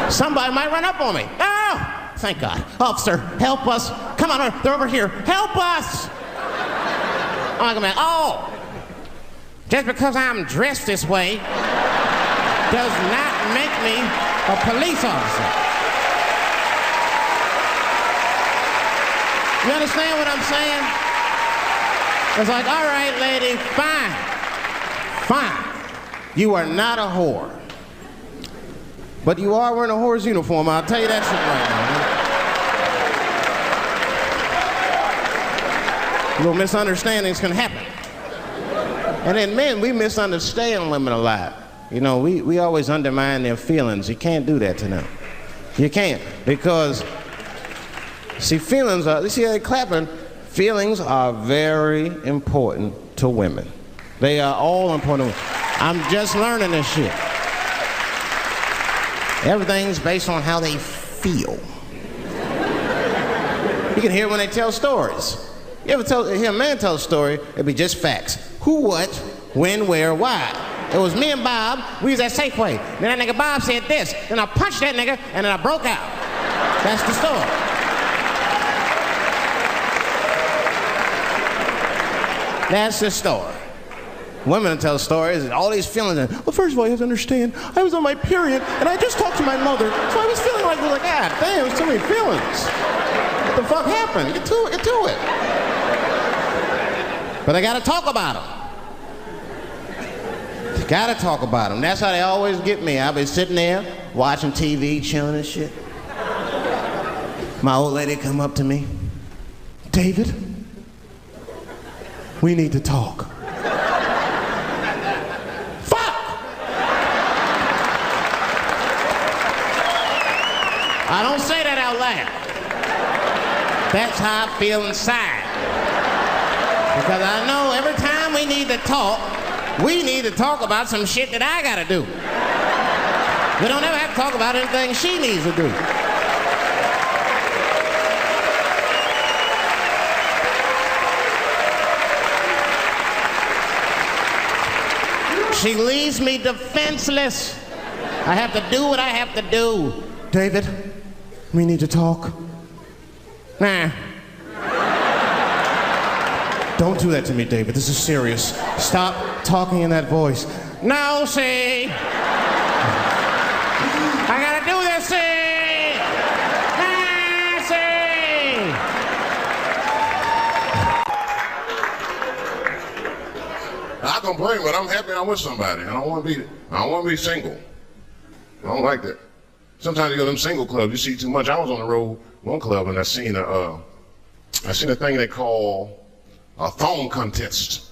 Somebody might run up on me. Oh, thank God. Officer, help us. Come on, they're over here. Help us. I'm like, oh, just because I'm dressed this way does not make me a police officer. You understand what I'm saying? It's like, all right, lady, fine. You are not a whore. But you are wearing a whore's uniform, I'll tell you that shit right now. Little misunderstandings can happen. And then men, we misunderstand women a lot. You know, we always undermine their feelings. You can't do that to them. You can't, because see, feelings are, you see how they clapping? Feelings are very important to women. They are all important to women. I'm just learning this shit. Everything's based on how they feel. You can hear when they tell stories. You ever hear a man tell a story, it'd be just facts. Who, what, when, where, why. It was me and Bob, we was at Safeway. Then that nigga Bob said this, then I punched that nigga, and then I broke out. That's the story. That's the story. Women tell stories and all these feelings. And, well, first of all, you have to understand, I was on my period, and I just talked to my mother, so I was feeling like, God damn, there's too many feelings. What the fuck happened? Get to it. But I gotta talk about them. Gotta talk about them. That's how they always get me. I'll be sitting there watching TV, chilling and shit. My old lady come up to me. David, we need to talk. Fuck! I don't say that out loud. That's how I feel inside. Because I know every time we need to talk about some shit that I gotta do. We don't ever have to talk about anything she needs to do. She leaves me defenseless. I have to do what I have to do. David, we need to talk. Nah. Don't do that to me, David. This is serious. Stop talking in that voice. No, see. I gotta do this, see. Ah, see. I complain, but I'm happy I'm with somebody. I don't want to be single. I don't like that. Sometimes you go to them single clubs, you see too much. I was on the road one club and I seen a thing they call a thong contest.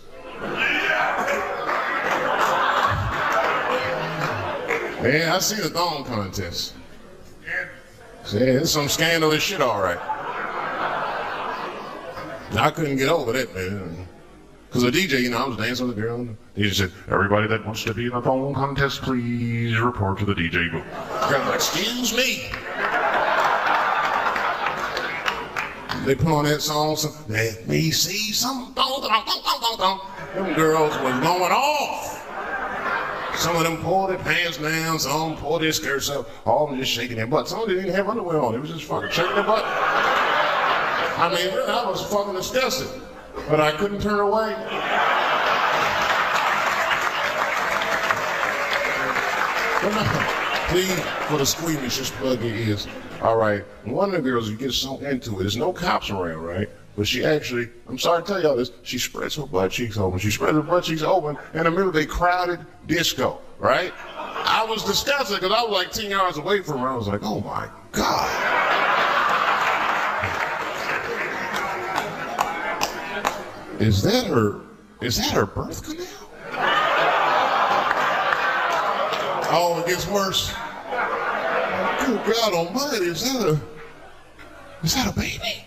Yeah, I seen a thong contest. Yeah, it's some scandalous shit, all right. I couldn't get over that, man. Because the DJ, I was dancing with a girl. The DJ said, everybody that wants to be in a thong contest, please report to the DJ booth. I was like, excuse me. They put on that song, so let me see some thong. Them girls was going off. Some of them pulled their pants down, some of them pulled their skirts up, all of them just shaking their butt. Some of them didn't have underwear on, they was just fucking shaking their butt. I mean, really, I was fucking disgusted, but I couldn't turn away. Please, for the squeamish, just plug your ears. All right, one of the girls, you get so into it, there's no cops around, right? But she actually, I'm sorry to tell y'all this, she spreads her butt cheeks open. She spreads her butt cheeks open in the middle of a crowded disco, right? I was disgusted because I was like 10 yards away from her. I was like, oh my God. Is that her birth canal? Oh, it gets worse. Good God Almighty, is that a baby?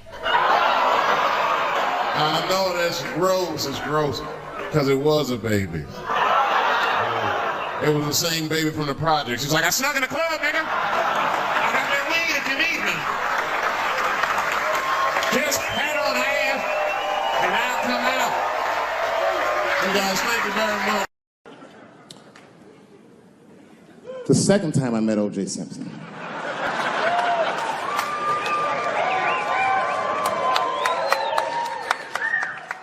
I know that's gross, it's gross, because it was a baby. It was the same baby from the project. She's like, I snuck in the club, nigga. I got that weed if you need me. Just pat on half, and I'll come out. You guys, thank you very much. The second time I met O.J. Simpson.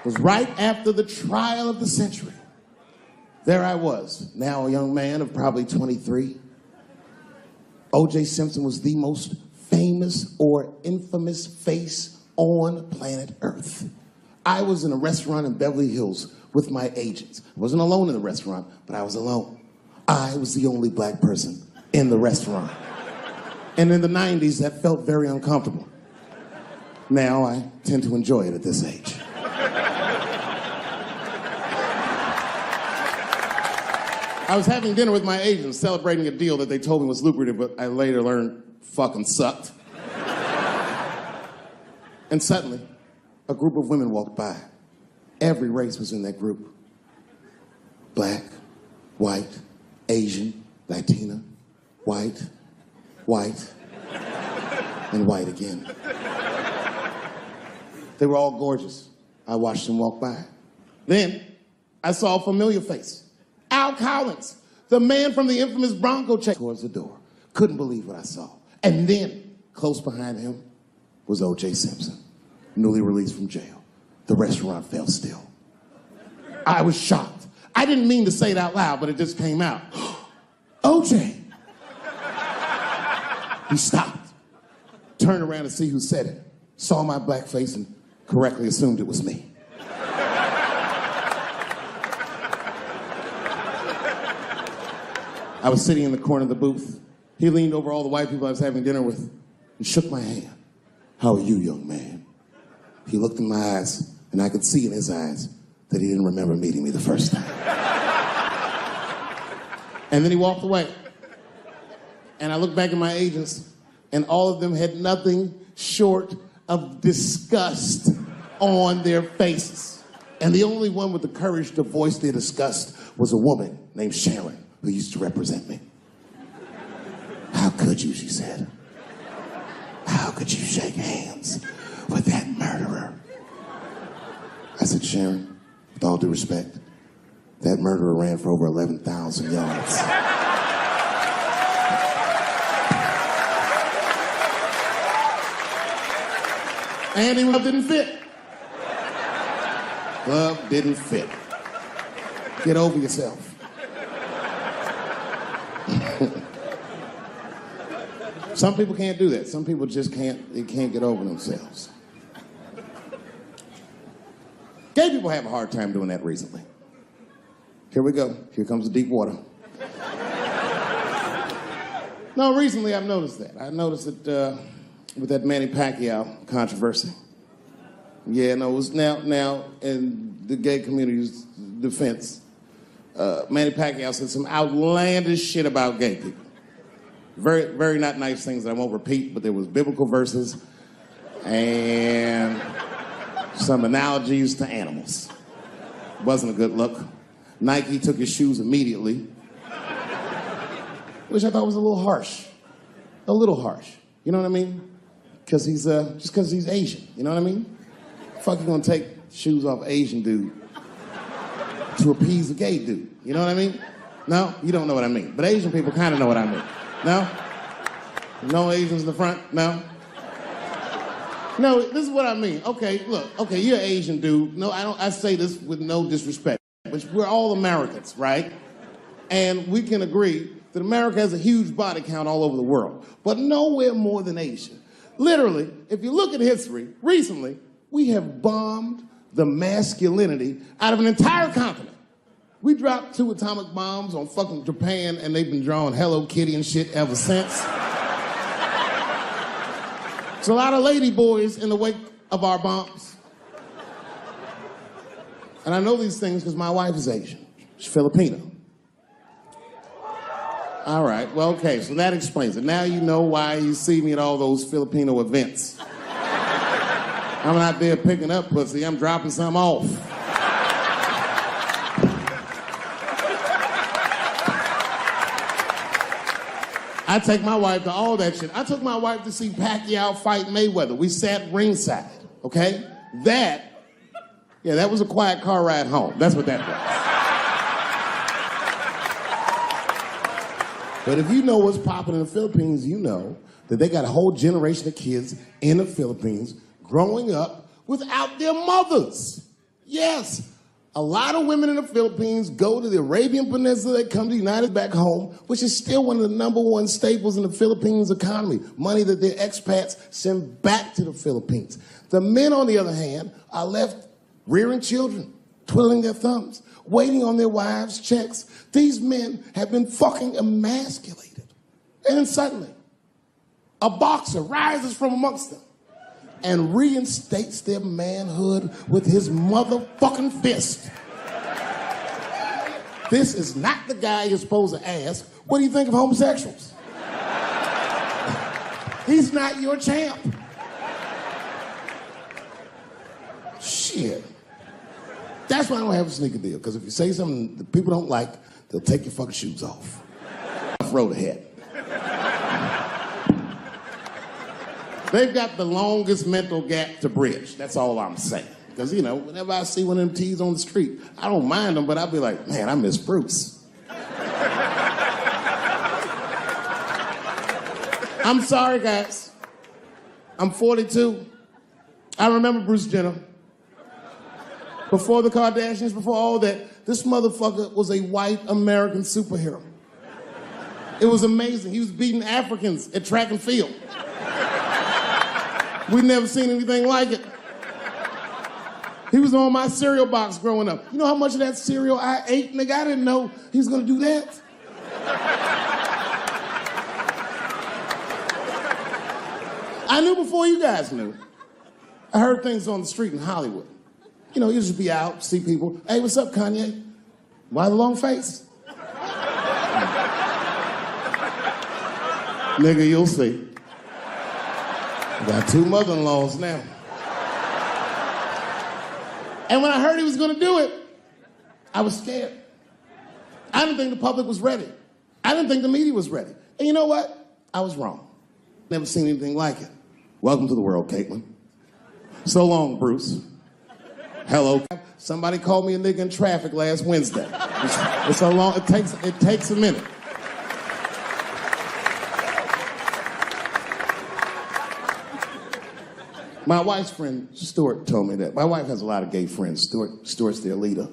Was right after the trial of the century. There I was, now a young man of probably 23. O.J. Simpson was the most famous or infamous face on planet Earth. I was in a restaurant in Beverly Hills with my agents. I wasn't alone in the restaurant, but I was alone. I was the only black person in the restaurant. And in the 90s, that felt very uncomfortable. Now I tend to enjoy it at this age. I was having dinner with my agents, celebrating a deal that they told me was lucrative, but I later learned fucking sucked. And suddenly, a group of women walked by. Every race was in that group. Black, white, Asian, Latina, white, and white again. They were all gorgeous. I watched them walk by. Then, I saw a familiar face. Al Collins, the man from the infamous Bronco check, towards the door. Couldn't believe what I saw. And then, close behind him, was O.J. Simpson, newly released from jail. The restaurant fell still. I was shocked. I didn't mean to say it out loud, but it just came out. O.J. He stopped, turned around to see who said it, saw my black face, and correctly assumed it was me. I was sitting in the corner of the booth. He leaned over all the white people I was having dinner with and shook my hand. How are you, young man? He looked in my eyes, and I could see in his eyes that he didn't remember meeting me the first time. And then he walked away. And I looked back at my agents, and all of them had nothing short of disgust on their faces. And the only one with the courage to voice their disgust was a woman named Sharon, who used to represent me. How could you, she said. How could you shake hands with that murderer? I said, Sharon, with all due respect, that murderer ran for over 11,000 yards. And the glove didn't fit. Glove didn't fit. Get over yourself. Some people can't do that. Some people just can't get over themselves. Gay people have a hard time doing that recently. Here we go. Here comes the deep water. No, recently I've noticed that. I noticed it with that Manny Pacquiao controversy. Yeah, no, it was now in the gay community's defense, Manny Pacquiao said some outlandish shit about gay people. Very, very not nice things that I won't repeat, but there was biblical verses and some analogies to animals. Wasn't a good look. Nike took his shoes immediately, which I thought was a little harsh. A little harsh. You know what I mean? Because he's, just because he's Asian. You know what I mean? Fuck, you gonna take shoes off Asian dude to appease a gay dude. You know what I mean? No? You don't know what I mean. But Asian people kind of know what I mean. No? No Asians in the front? No? No, this is what I mean. Okay, look. Okay, you're an Asian dude. No, I say this with no disrespect. But we're all Americans, right? And we can agree that America has a huge body count all over the world. But nowhere more than Asia. Literally, if you look at history, recently, we have bombed the masculinity out of an entire continent. We dropped 2 atomic bombs on fucking Japan, and they've been drawing Hello Kitty and shit ever since. There's a lot of lady boys in the wake of our bombs. And I know these things because my wife is Asian. She's Filipino. All right, well, okay, so that explains it. Now you know why you see me at all those Filipino events. I'm not there picking up pussy, I'm dropping some off. I take my wife to all that shit. I took my wife to see Pacquiao fight Mayweather. We sat ringside, okay? That was a quiet car ride home. That's what that was. But if you know what's popping in the Philippines, you know that they got a whole generation of kids in the Philippines growing up without their mothers. Yes. A lot of women in the Philippines go to the Arabian Peninsula, they come to the United back home, which is still one of the #1 staples in the Philippines economy, money that their expats send back to the Philippines. The men, on the other hand, are left rearing children, twiddling their thumbs, waiting on their wives' checks. These men have been fucking emasculated. And then suddenly, a boxer rises from amongst them and reinstates their manhood with his motherfucking fist. This is not the guy you're supposed to ask, what do you think of homosexuals? He's not your champ. Shit. That's why I don't have a sneaker deal, because if you say something that people don't like, they'll take your fucking shoes off. Road ahead. They've got the longest mental gap to bridge. That's all I'm saying. Because, you know, whenever I see one of them T's on the street, I don't mind them, but I'll be like, man, I miss Bruce. I'm sorry, guys. I'm 42. I remember Bruce Jenner. Before the Kardashians, before all that, this motherfucker was a white American superhero. It was amazing. He was beating Africans at track and field. We'd never seen anything like it. He was on my cereal box growing up. You know how much of that cereal I ate, nigga? I didn't know he was gonna do that. I knew before you guys knew. I heard things on the street in Hollywood. You know, you just be out, see people. Hey, what's up, Kanye? Why the long face? Nigga, you'll see. I got 2 mother-in-laws now. And when I heard he was gonna do it, I was scared. I didn't think the public was ready. I didn't think the media was ready. And you know what? I was wrong. Never seen anything like it. Welcome to the world, Caitlin. So long, Bruce. Hello. Somebody called me a nigga in traffic last Wednesday. It's so long, it takes a minute. My wife's friend, Stuart, told me that. My wife has a lot of gay friends. Stuart's their leader.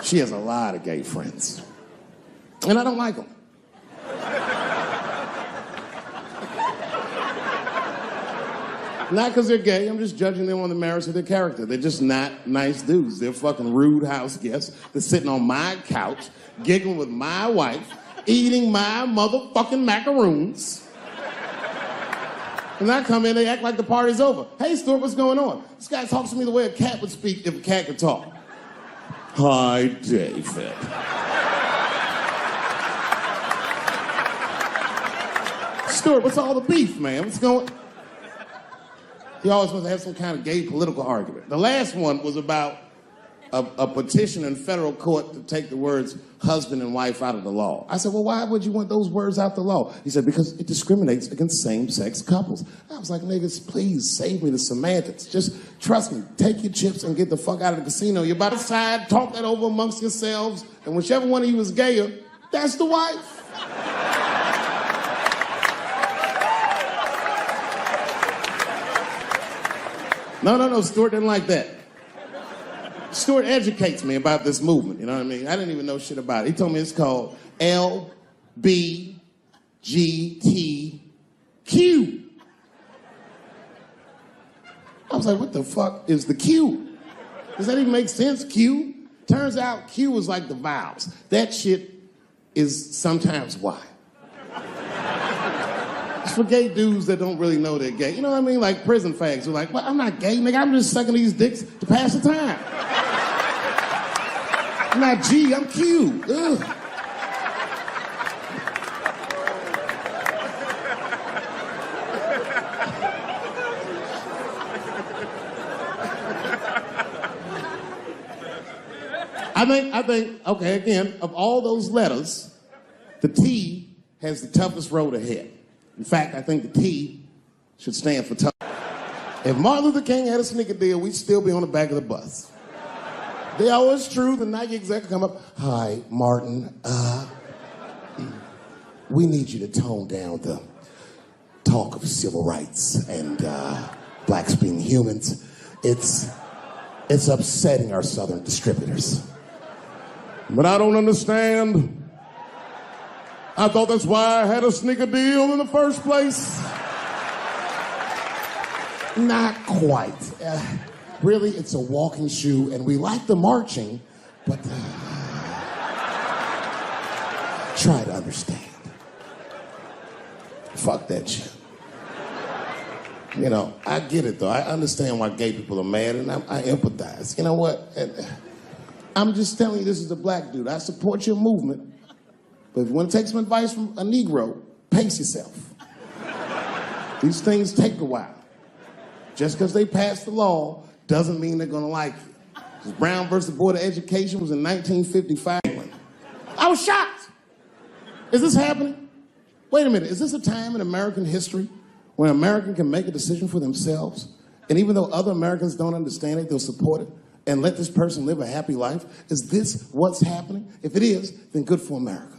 She has a lot of gay friends. And I don't like them. Not because they're gay, I'm just judging them on the merits of their character. They're just not nice dudes. They're fucking rude house guests. They're sitting on my couch, giggling with my wife, eating my motherfucking macaroons. And I come in, they act like the party's over. Hey, Stuart, what's going on? This guy talks to me the way a cat would speak if a cat could talk. Hi, David. Stuart, what's all the beef, man? What's going... He always wants to have some kind of gay political argument. The last one was about a petition in federal court to take the words husband and wife out of the law. I said, well, why would you want those words out the law? He said, because it discriminates against same-sex couples. I was like, niggas, please save me the semantics. Just trust me, take your chips and get the fuck out of the casino. You're about to decide, talk that over amongst yourselves, and whichever one of you is gayer, that's the wife. No, Stuart didn't like that. Stuart educates me about this movement, you know what I mean? I didn't even know shit about it. He told me it's called LBGTQ. I was like, what the fuck is the Q? Does that even make sense, Q? Turns out Q is like the vowels. That shit is sometimes Y. It's for gay dudes that don't really know they're gay. You know what I mean? Like prison fags who are like, well, I'm not gay, nigga. I'm just sucking these dicks to pass the time. I'm not G, I'm Q. Ugh. I think, okay, again, of all those letters, the T has the toughest road ahead. In fact, I think the T should stand for tough. If Martin Luther King had a sneaker deal, we'd still be on the back of the bus. They always true, the Nike exec come up, hi, Martin, we need you to tone down the talk of civil rights and blacks being humans. It's upsetting our southern distributors. But I don't understand. I thought that's why I had a sneaker deal in the first place. Not quite. Really, it's a walking shoe, and we like the marching, but try to understand. Fuck that shit. You know, I get it, though. I understand why gay people are mad, and I empathize. You know what? I'm just telling you, this is a black dude. I support your movement, but if you want to take some advice from a Negro, pace yourself. These things take a while. Just because they passed the law doesn't mean they're going to like you. Brown versus Board of Education was in 1955. I was shocked. Is this happening? Wait a minute. Is this a time in American history when an American can make a decision for themselves, and even though other Americans don't understand it, they'll support it and let this person live a happy life? Is this what's happening? If it is, then good for America.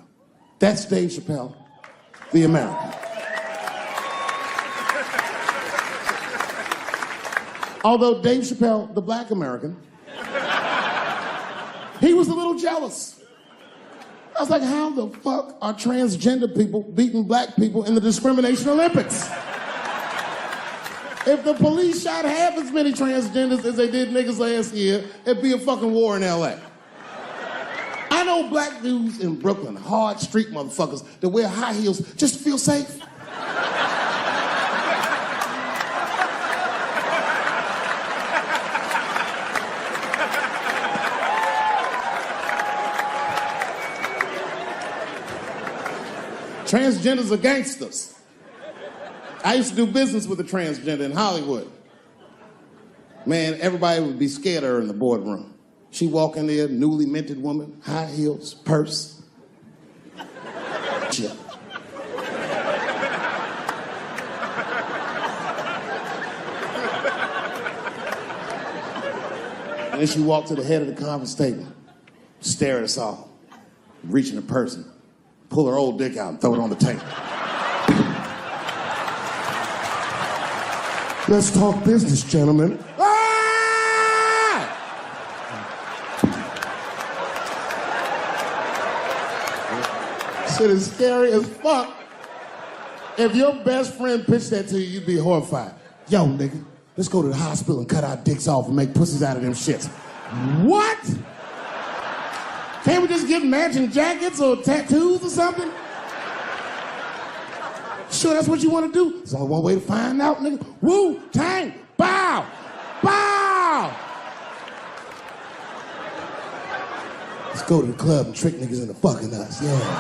That's Dave Chappelle, the American. Although Dave Chappelle, the black American, he was a little jealous. I was like, how the fuck are transgender people beating black people in the discrimination Olympics? If the police shot half as many transgenders as they did niggas last year, it'd be a fucking war in LA. I know black dudes in Brooklyn, hard street motherfuckers that wear high heels just to feel safe. Transgenders are gangsters. I used to do business with a transgender in Hollywood. Man, everybody would be scared of her in the boardroom. She walk in there, newly minted woman, high heels, purse. Shit. And then she walked to the head of the conference table, stare at us all, reach in the purse, and pull her old dick out and throw it on the table. Let's talk business, gentlemen. Ah! Shit is scary as fuck. If your best friend pitched that to you, you'd be horrified. Yo, nigga, let's go to the hospital and cut our dicks off and make pussies out of them shits. What? Can't we just get matching jackets or tattoos or something? Sure that's what you want to do? There's only one way to find out, nigga. Wu-Tang, bow, bow. Let's go to the club and trick niggas into fucking us, yeah.